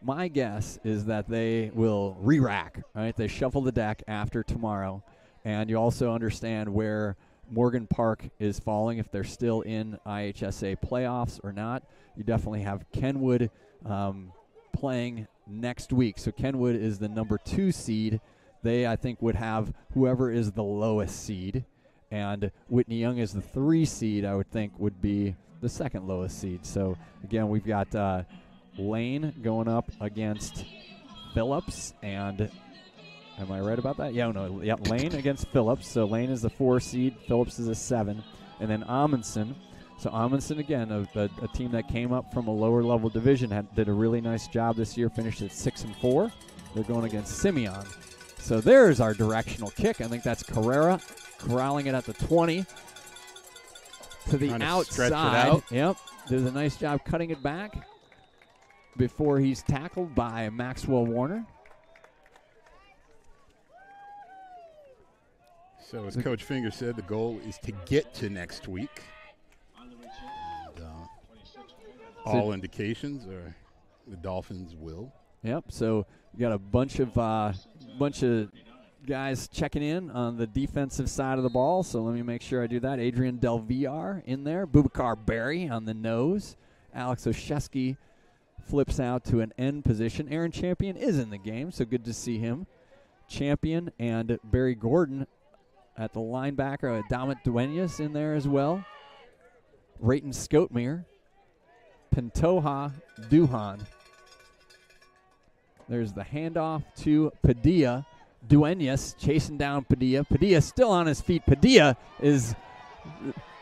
my guess is that they will re-rack, right? They shuffle the deck after tomorrow, and you also understand where Morgan Park is falling, if they're still in IHSA playoffs or not. You definitely have Kenwood playing next week. So Kenwood is the number 2 seed. They, I think, would have whoever is the lowest seed. And Whitney Young is the 3 seed, I would think, would be the second lowest seed. So, again, we've got Lane going up against Phillips. And am I right about that? Yeah, no. Yeah, Lane against Phillips. So Lane is the 4 seed. Phillips is a 7. And then Amundsen. So Amundsen, again, a team that came up from a lower-level division, did a really nice job this year, finished at 6-4. They're going against Simeon. So there's our directional kick. I think that's Carrera corralling it at the 20 to the outside. Yep, does a nice job cutting it back before he's tackled by Maxwell Warner. So as Coach Finger said, the goal is to get to next week. And, all indications are the Dolphins will. Yep. So you got a bunch of guys checking in on the defensive side of the ball. So let me make sure I do that. Adrian Del Villar in there. Boubacar Berry on the nose. Alex Oshesky flips out to an end position. Aaron Champion is in the game, so good to see him. Champion and Barry Gordon at the linebacker. Damat Duenas in there as well. Rayton Scotemere. Pantoja Duhan. There's the handoff to Padilla. Duenas chasing down Padilla. Padilla still on his feet. Padilla is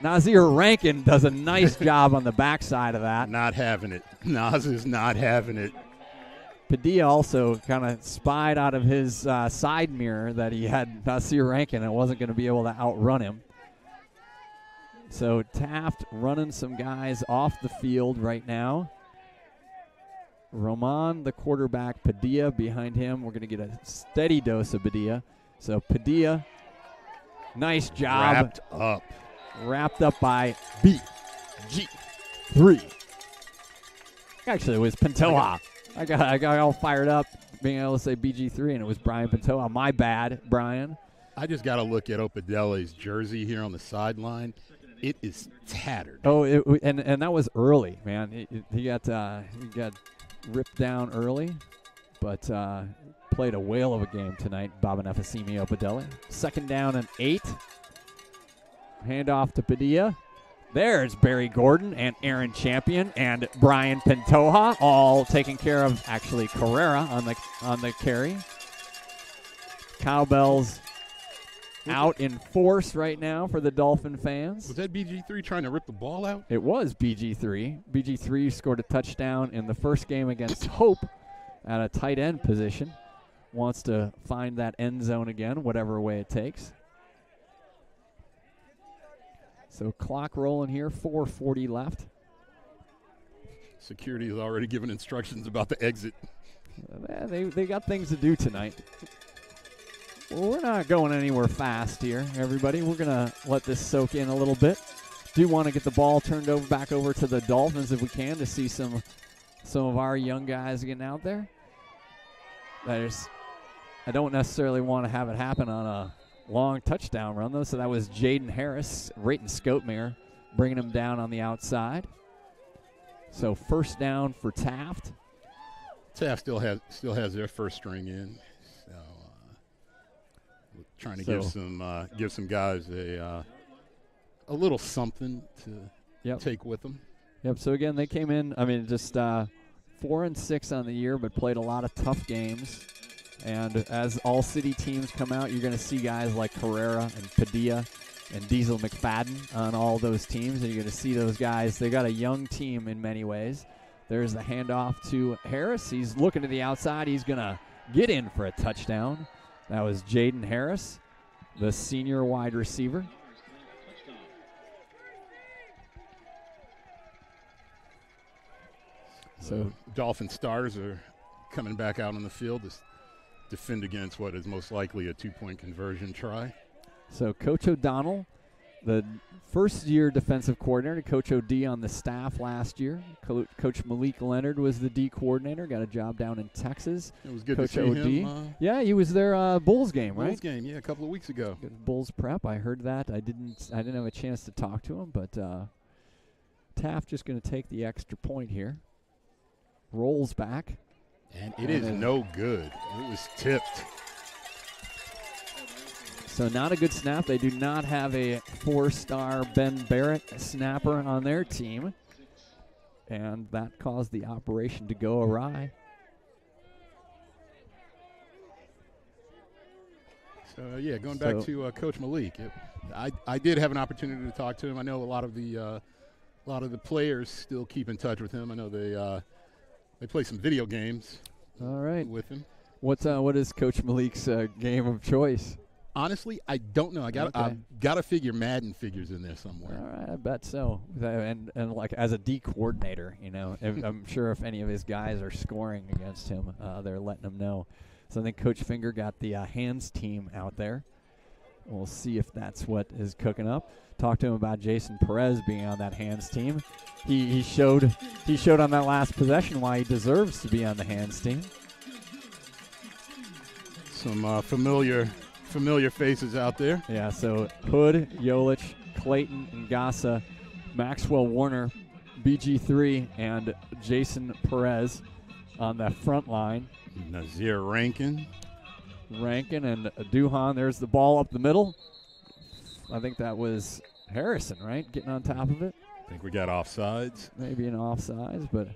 Nazir Rankin does a nice job on the backside of that. Not having it. Naz is not having it. Padilla also kind of spied out of his side mirror that he had Nazir Rankin and wasn't going to be able to outrun him. So Taft running some guys off the field right now. Roman, the quarterback, Padilla behind him. We're going to get a steady dose of Padilla. So Padilla, nice job. Wrapped up by BG3. Actually, it was Pantoja. I got all fired up being able to say BG3, and it was Brian Pantoja. My bad, Brian. I just got to look at Opadele's jersey here on the sideline. It is tattered. Oh, and that was early, man. He got ripped down early, but played a whale of a game tonight, Baba Nefasimi Opadele. 2nd down and 8. Handoff to Padilla. There's Barry Gordon and Aaron Champion and Brian Pantoja, all taking care of actually Carrera on the carry. Cowbells out in force right now for the Dolphin fans. Was that BG3 trying to rip the ball out? It was BG3. BG3 scored a touchdown in the first game against Hope at a tight end position. Wants to find that end zone again, whatever way it takes. So clock rolling here, 4:40 left. Security has already given instructions about the exit. They got things to do tonight. Well, we're not going anywhere fast here, everybody. We're going to let this soak in a little bit. Do want to get the ball turned back over to the Dolphins if we can, to see some of our young guys getting out there. I don't necessarily want to have it happen on a long touchdown run, though. So that was Jaden Harris, Rayton Scotemere, bringing him down on the outside. So 1st down for Taft. Taft still has their first string in. So trying to give some guys a little something to take with them. Yep. So again, they came in. Just 4-6 on the year, but played a lot of tough games. And as all city teams come out, you're going to see guys like Carrera and Padilla and Diesel McFadden on all those teams. And you're going to see those guys. They got a young team in many ways. There's the handoff to Harris. He's looking to the outside. He's going to get in for a touchdown. That was Jaden Harris, the senior wide receiver. So Dolphin Stars are coming back out on the field to defend against what is most likely a 2-point conversion try. So Coach O'Donnell, the first-year defensive coordinator, Coach O.D. on the staff last year. Coach Malik Leonard was the D coordinator, got a job down in Texas. It was good Coach to see O.D. him. Yeah, he was there Bulls game, right? Bulls game, yeah, a couple of weeks ago. Good Bulls prep. I heard that. I didn't have a chance to talk to him, but Taft just going to take the extra point here. Rolls back. And it is no good. It was tipped. So not a good snap. They do not have a 4-star Ben Barrett snapper on their team. And that caused the operation to go awry. So, yeah, going back to Coach Malik, I did have an opportunity to talk to him. I know a lot of the players still keep in touch with him. I know they play some video games. All right. With him. What is Coach Malik's game of choice? Honestly, I don't know. I got to figure Madden figures in there somewhere. All right, I bet so. And like as a D coordinator, I'm sure if any of his guys are scoring against him, they're letting him know. So I think Coach Finger got the hands team out there. We'll see if that's what is cooking up. Talked to him about Jason Perez being on that hands team. He showed on that last possession why he deserves to be on the hands team. Some familiar faces out there. Yeah, so Hood, Yolich, Clayton, Ngasa, Maxwell Warner, BG3, and Jason Perez on the front line. Nazir Rankin and Duhan. There's the ball up the middle. I think that was Harrison, right? Getting on top of it. I think we got offsides. Maybe an offsides, but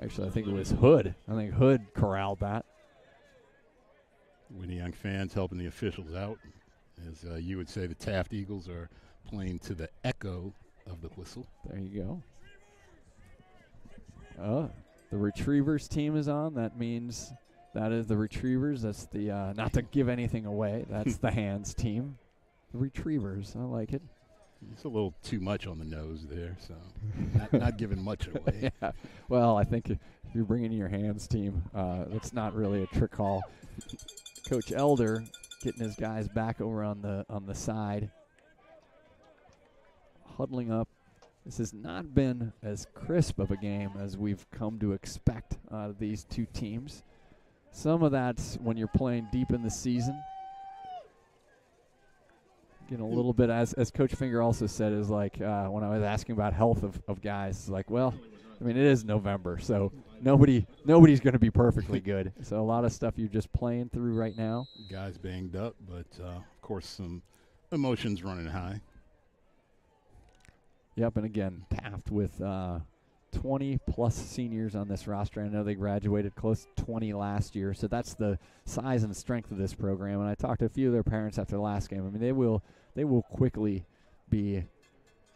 actually I think it was Hood. I think Hood corralled that. Winnie Young fans helping the officials out. As you would say, the Taft Eagles are playing to the echo of the whistle. There you go. Oh, the Retrievers team is on. That means that is the Retrievers. That's the, not to give anything away, that's the hands team. The Retrievers, I like it. It's a little too much on the nose there, so not giving much away. Yeah. Well, I think if you're bringing your hands team, that's not really a trick call. Coach Elder getting his guys back over on the side, huddling up. This has not been as crisp of a game as we've come to expect out of these two teams. Some of that's when you're playing deep in the season. Getting a little bit, as Coach Finger also said, is like when I was asking about health of guys, it's like, well, I mean, it is November, so nobody's going to be perfectly good. So a lot of stuff you're just playing through right now. Guys banged up, but of course some emotions running high. Yep, and again, Taft with 20-plus seniors on this roster. I know they graduated close to 20 last year, so that's the size and strength of this program. And I talked to a few of their parents after the last game. I mean, they will quickly be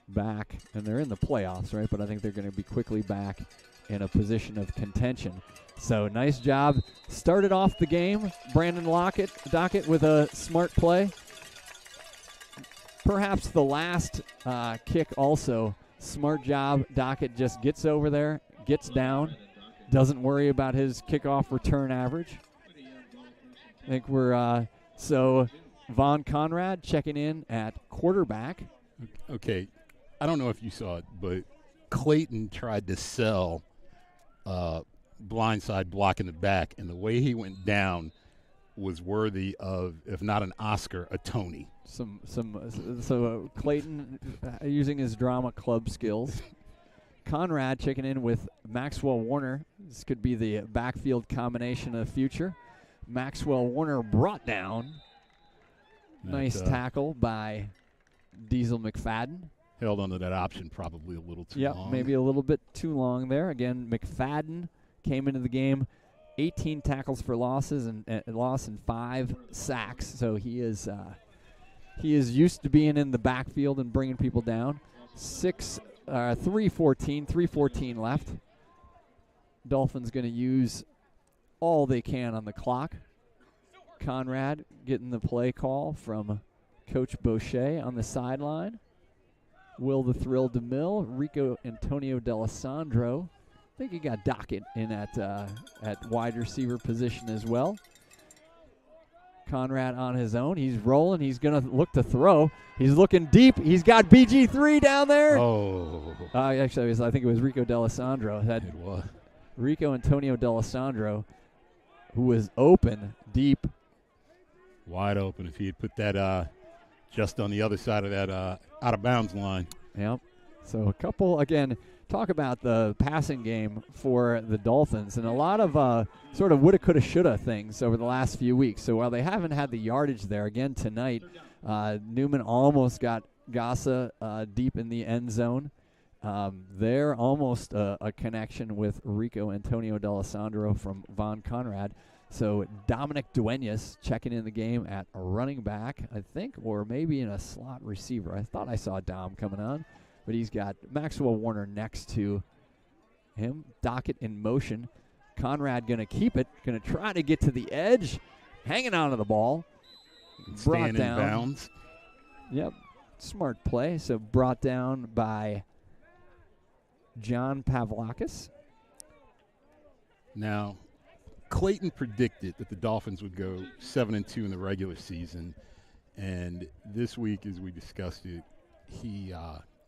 back, and they're in the playoffs, right? But I think they're going to be quickly back in a position of contention. So nice job. Started off the game, Brandon Dockett with a smart play. Perhaps the last kick also, smart job. Dockett just gets over there, gets down, doesn't worry about his kickoff return average. I think we're so Vaughn Conrad checking in at quarterback. Okay, I don't know if you saw it, but Clayton tried to sell blindside block in the back, and the way he went down was worthy of, if not an Oscar, a Tony. So Clayton using his drama club skills. Conrad checking in with Maxwell Warner. This could be the backfield combination of the future. Maxwell Warner brought down. Nice tackle by Diesel McFadden. Held onto that option probably a little too long. Yeah, maybe a little bit too long there. Again, McFadden came into the game, 18 tackles for losses and loss and 5 sacks. So he is used to being in the backfield and bringing people down. 3:14 left. Dolphins going to use all they can on the clock. Conrad getting the play call from Coach Boucher on the sideline. Will the Thrill DeMille, Rico Antonio D'Alessandro. I think he got Dockett in at wide receiver position as well. Conrad on his own. He's rolling. He's going to look to throw. He's looking deep. He's got BG3 down there. Oh. Actually, I think it was Rico D'Alessandro. It was. Rico Antonio D'Alessandro, who was open deep. Wide open if he had put that just on the other side of that out-of-bounds line. Yep. So a couple, again, talk about the passing game for the Dolphins and a lot of sort of woulda, coulda, shoulda things over the last few weeks. So while they haven't had the yardage there, again tonight, Newman almost got Gassa deep in the end zone. There almost a connection with Rico Antonio D'Alessandro from Von Conrad. So Dominic Duenas checking in the game at a running back, I think, or maybe in a slot receiver. I thought I saw Dom coming on, but he's got Maxwell Warner next to him. Dockett in motion. Conrad going to keep it, going to try to get to the edge, hanging on to the ball. Brought down. In bounds. Yep, smart play. So brought down by John Pavlakis. Now, Clayton predicted that the Dolphins would go 7-2 in the regular season, and this week, as we discussed it, he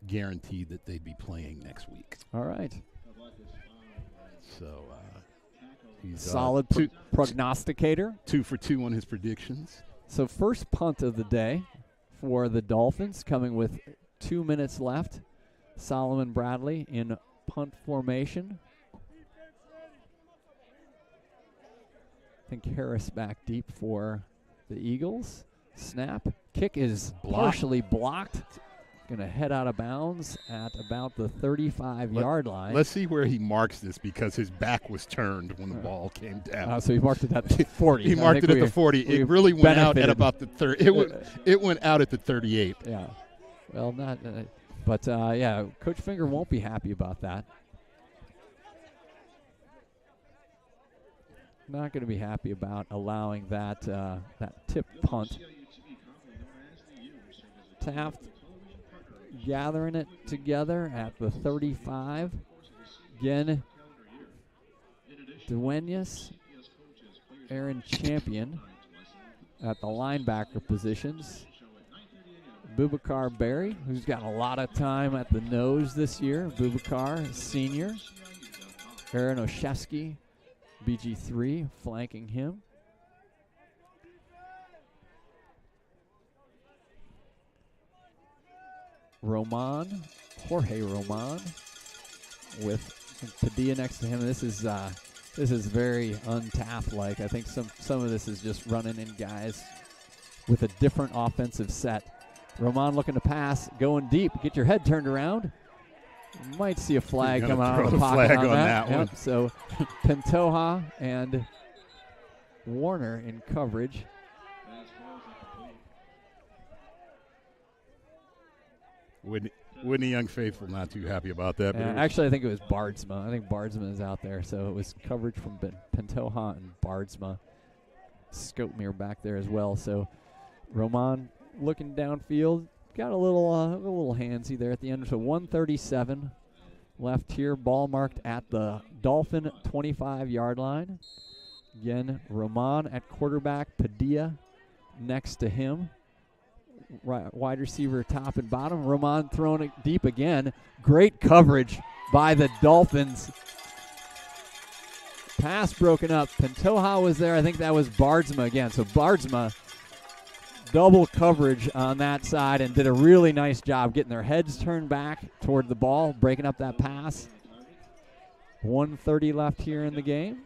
guaranteed that they'd be playing next week. All right. So he's solid prognosticator. 2 for 2 on his predictions. So first punt of the day for the Dolphins, coming with 2 minutes left. Solomon Bradley in punt formation. I think Harris back deep for the Eagles. Snap. Kick is partially blocked. Going to head out of bounds at about the 35-yard line. Let's see where he marks this because his back was turned when the ball came down. So he marked it at the 40. He marked it at the 40. It really went out at about the 30. It went out at the 38. Yeah. Well, not but yeah, Coach Finger won't be happy about that. Not going to be happy about allowing that tip punt. Taft gathering it together at the 35. Again, Duenas, Aaron Champion at the linebacker positions. Boubacar Berry, who's got a lot of time at the nose this year. Boubacar, senior. Aaron Oshevsky, BG3, flanking him. Jorge Roman, with Padilla next to him. This is very un-Taft-like. I think some of this is just running in guys with a different offensive set. Roman looking to pass, going deep. Get your head turned around. You might see a flag coming out of the pocket on that. Yep. So Pantoja and Warner in coverage. Whitney Young faithful not too happy about that. But actually, I think it was Bardsma. I think Bardsma is out there, so it was coverage from Pantoja and Bardsma. Scotemere back there as well. So Roman looking downfield, got a little handsy there at the end. So 1:37 left here. Ball marked at the Dolphin 25-yard line. Again, Roman at quarterback. Padilla next to him. Wide receiver top and bottom. Roman throwing it deep again. Great coverage by the Dolphins. Pass broken up. Pantoja was there. I think that was Bardsma again. So Bardsma double coverage on that side and did a really nice job getting their heads turned back toward the ball, breaking up that pass. 1:30 left here in the game.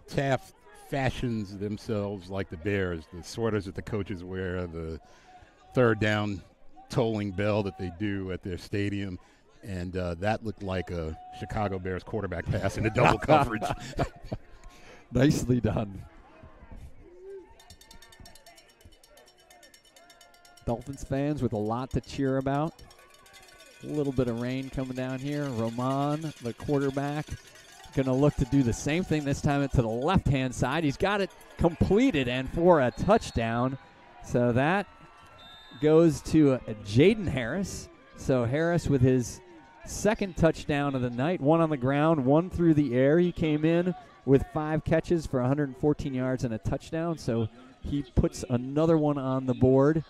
Taft fashions themselves like the Bears, the sweaters that the coaches wear, the third down tolling bell that they do at their stadium, and that looked like a Chicago Bears quarterback pass into double coverage. Nicely done. Dolphins fans with a lot to cheer about. A little bit of rain coming down here. Roman, the quarterback, going to look to do the same thing this time to the left-hand side. He's got it completed and for a touchdown. So that goes to Jaden Harris. So Harris with his second touchdown of the night, one on the ground, one through the air. He came in with 5 catches for 114 yards and a touchdown. So he puts another one on the board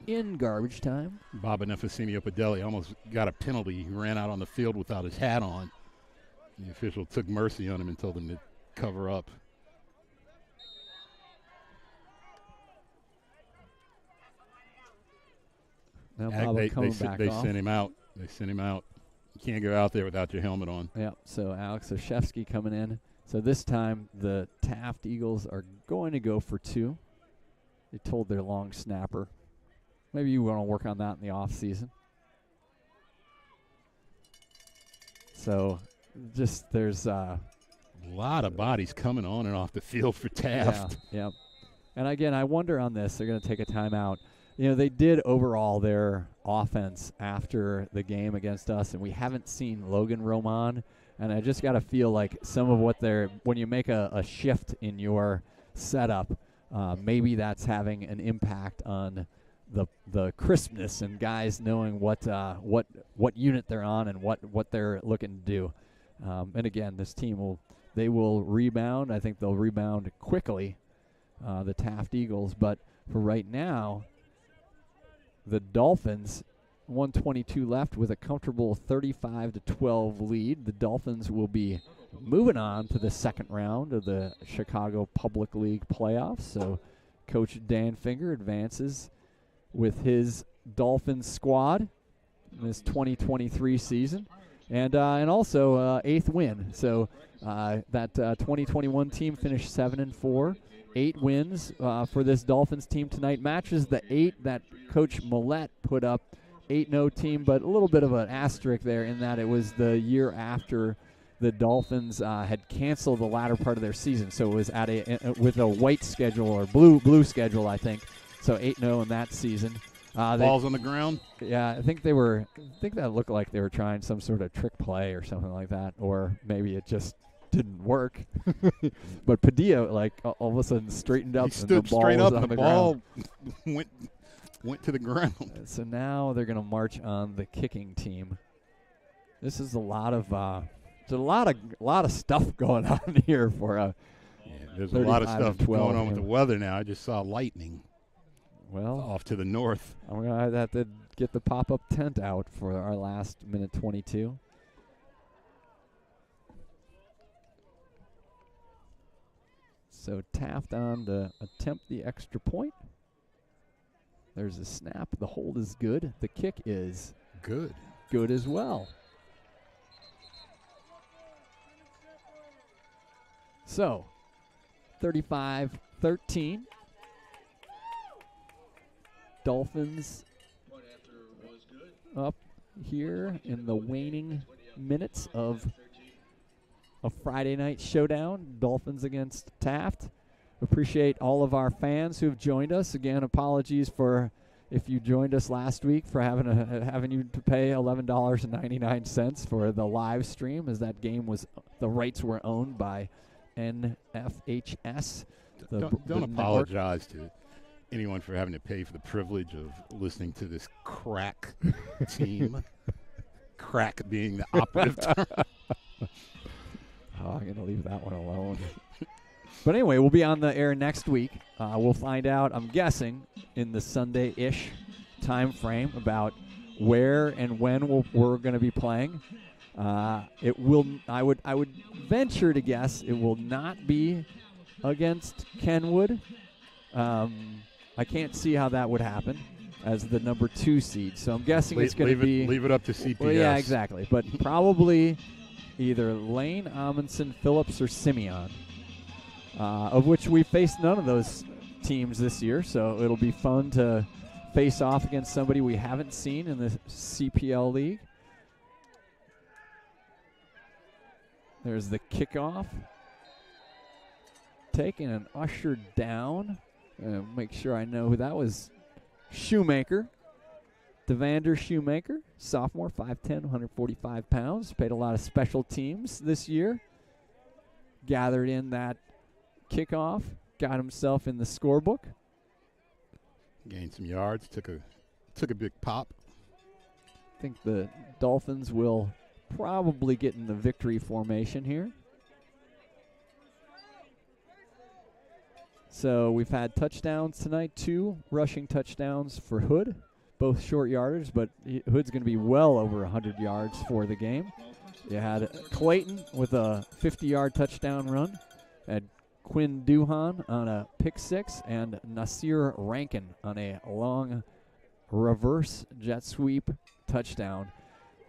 in garbage time. Baba Nefasenio Padelli almost got a penalty. He ran out on the field without his hat on. The official took mercy on him and told him to cover up. Now Baba coming back they off. sent him out. They sent him out. You can't go out there without your helmet on. Yeah, so Alex Oshevsky coming in. So this time the Taft Eagles are going to go for 2. They told their long snapper. Maybe you want to work on that in the off season. So just there's a lot of bodies coming on and off the field for Taft. Yeah. And again, I wonder on this, they're going to take a timeout. You know, they did overall their offense after the game against us, and we haven't seen Logan Roman. And I just got to feel like some of what when you make a shift in your setup, maybe that's having an impact on the crispness and guys knowing what unit they're on and what they're looking to do. And again, this team will rebound. I think they'll rebound quickly, the Taft Eagles. But for right now, the Dolphins, 1:22 left with a comfortable 35-12 lead. The Dolphins will be moving on to the second round of the Chicago Public League playoffs. So Coach Dan Finger advances with his Dolphins squad in this 2023 season. And also 8th win. So that 2021 team finished 7-4. 8 wins for this Dolphins team tonight. Matches the 8 that Coach Millette put up, 8-0 team, but a little bit of an asterisk there in that it was the year after the Dolphins had canceled the latter part of their season. So it was with a white schedule or blue schedule, I think. So 8-0 in that season. Balls on the ground? Yeah, I think that looked like they were trying some sort of trick play or something like that, or maybe it just didn't work. But Padilla, all of a sudden straightened up. He stood straight up and the ball went to the ground. So now they're going to march on the kicking team. This is a lot of stuff going on here for there's a lot of stuff going on with the weather now. I just saw lightning. Well, off to the north. I'm going to have to get the pop-up tent out for our last minute 22. So Taft on to attempt the extra point. There's a snap. The hold is good. The kick is good as well. So 35-13. Dolphins up here in the waning minutes of a Friday night showdown. Dolphins against Taft. Appreciate all of our fans who have joined us. Again, apologies for if you joined us last week for having you to pay $11.99 for the live stream, as that game the rights were owned by NFHS. Don't apologize to anyone for having to pay for the privilege of listening to this crack team. Crack being the operative term. I'm going to leave that one alone. But anyway, we'll be on the air next week. We'll find out, I'm guessing, in the Sunday-ish time frame about where and when we're going to be playing. It will. I would venture to guess it will not be against Kenwood. I can't see how that would happen as the number 2 seed. So I'm guessing it's going to be... Leave it up to CPS. Well, yeah, exactly. But probably either Lane, Amundsen, Phillips, or Simeon, of which we faced none of those teams this year. So it'll be fun to face off against somebody we haven't seen in the CPL league. There's the kickoff. Taken and ushered down. Make sure I know who that was. Shoemaker. Devander Shoemaker, sophomore, 5'10", 145 pounds. Played a lot of special teams this year. Gathered in that kickoff. Got himself in the scorebook. Gained some yards. Took a big pop. I think the Dolphins will probably getting the victory formation here. So we've had touchdowns tonight, 2 rushing touchdowns for Hood, both short yarders, but Hood's going to be well over 100 yards for the game. You had Clayton with a 50-yard touchdown run, had Quinn Duhan on a pick 6, and Nasir Rankin on a long reverse jet sweep touchdown.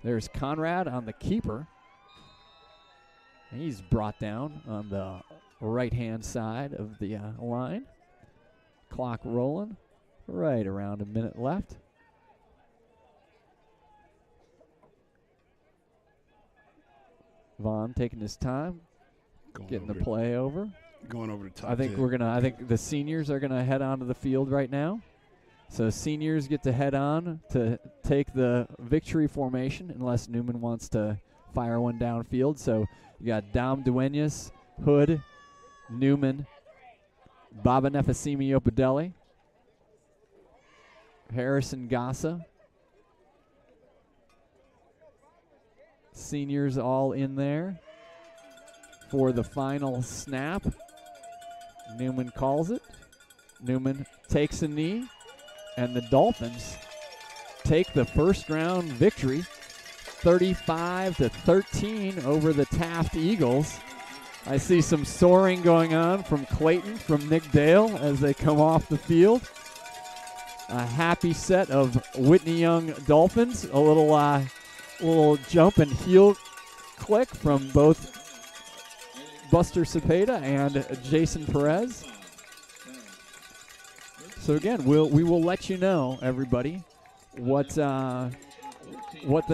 There's Conrad on the keeper. He's brought down on the right-hand side of the line. Clock rolling. Right around a minute left. Vaughn taking his time, getting the play over. Going over the top. I think the seniors are gonna head onto the field right now. So seniors get to head on to take the victory formation unless Newman wants to fire one downfield. So you got Dom Duenas, Hood, Newman, Baba Nefasimi Opadelli, Harrison Gassa. Seniors all in there for the final snap. Newman calls it. Newman takes a knee. And the Dolphins take the first-round victory, 35-13 over the Taft Eagles. I see some soaring going on from Clayton, from Nick Dale as they come off the field. A happy set of Whitney Young Dolphins. A little jump and heel click from both Buster Cepeda and Jason Perez. So again, we will let you know, everybody, what the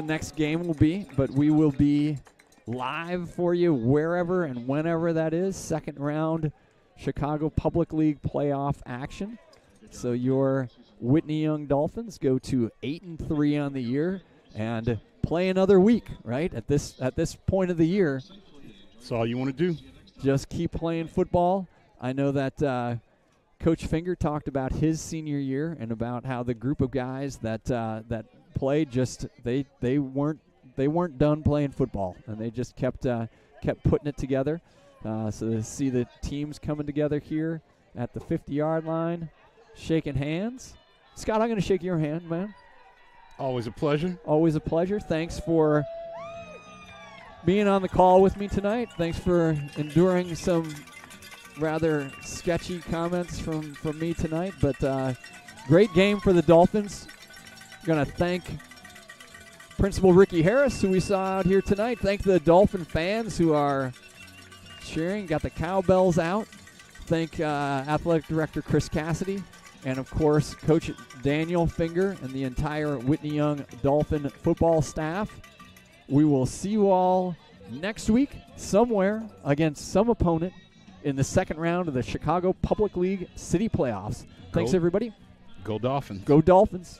next game will be, but we will be live for you wherever and whenever that is. Second round Chicago Public League playoff action. So your Whitney Young Dolphins go to 8-3 on the year and play another week, right? At this point of the year. That's all you want to do. Just keep playing football. I know that Coach Finger talked about his senior year and about how the group of guys that played they weren't done playing football, and they just kept putting it together. So to see the teams coming together here at the 50-yard line, shaking hands. Scott, I'm going to shake your hand, man. Always a pleasure. Always a pleasure. Thanks for being on the call with me tonight. Thanks for enduring some rather sketchy comments from me tonight, but great game for the Dolphins. Going to thank Principal Ricky Harris, who we saw out here tonight. Thank the Dolphin fans who are cheering, got the cowbells out. Thank Athletic Director Chris Cassidy, and of course Coach Daniel Finger and the entire Whitney Young Dolphin football staff. We will see you all next week somewhere against some opponent in the second round of the Chicago Public League City Playoffs. Thanks, everybody. Go Dolphins. Go Dolphins.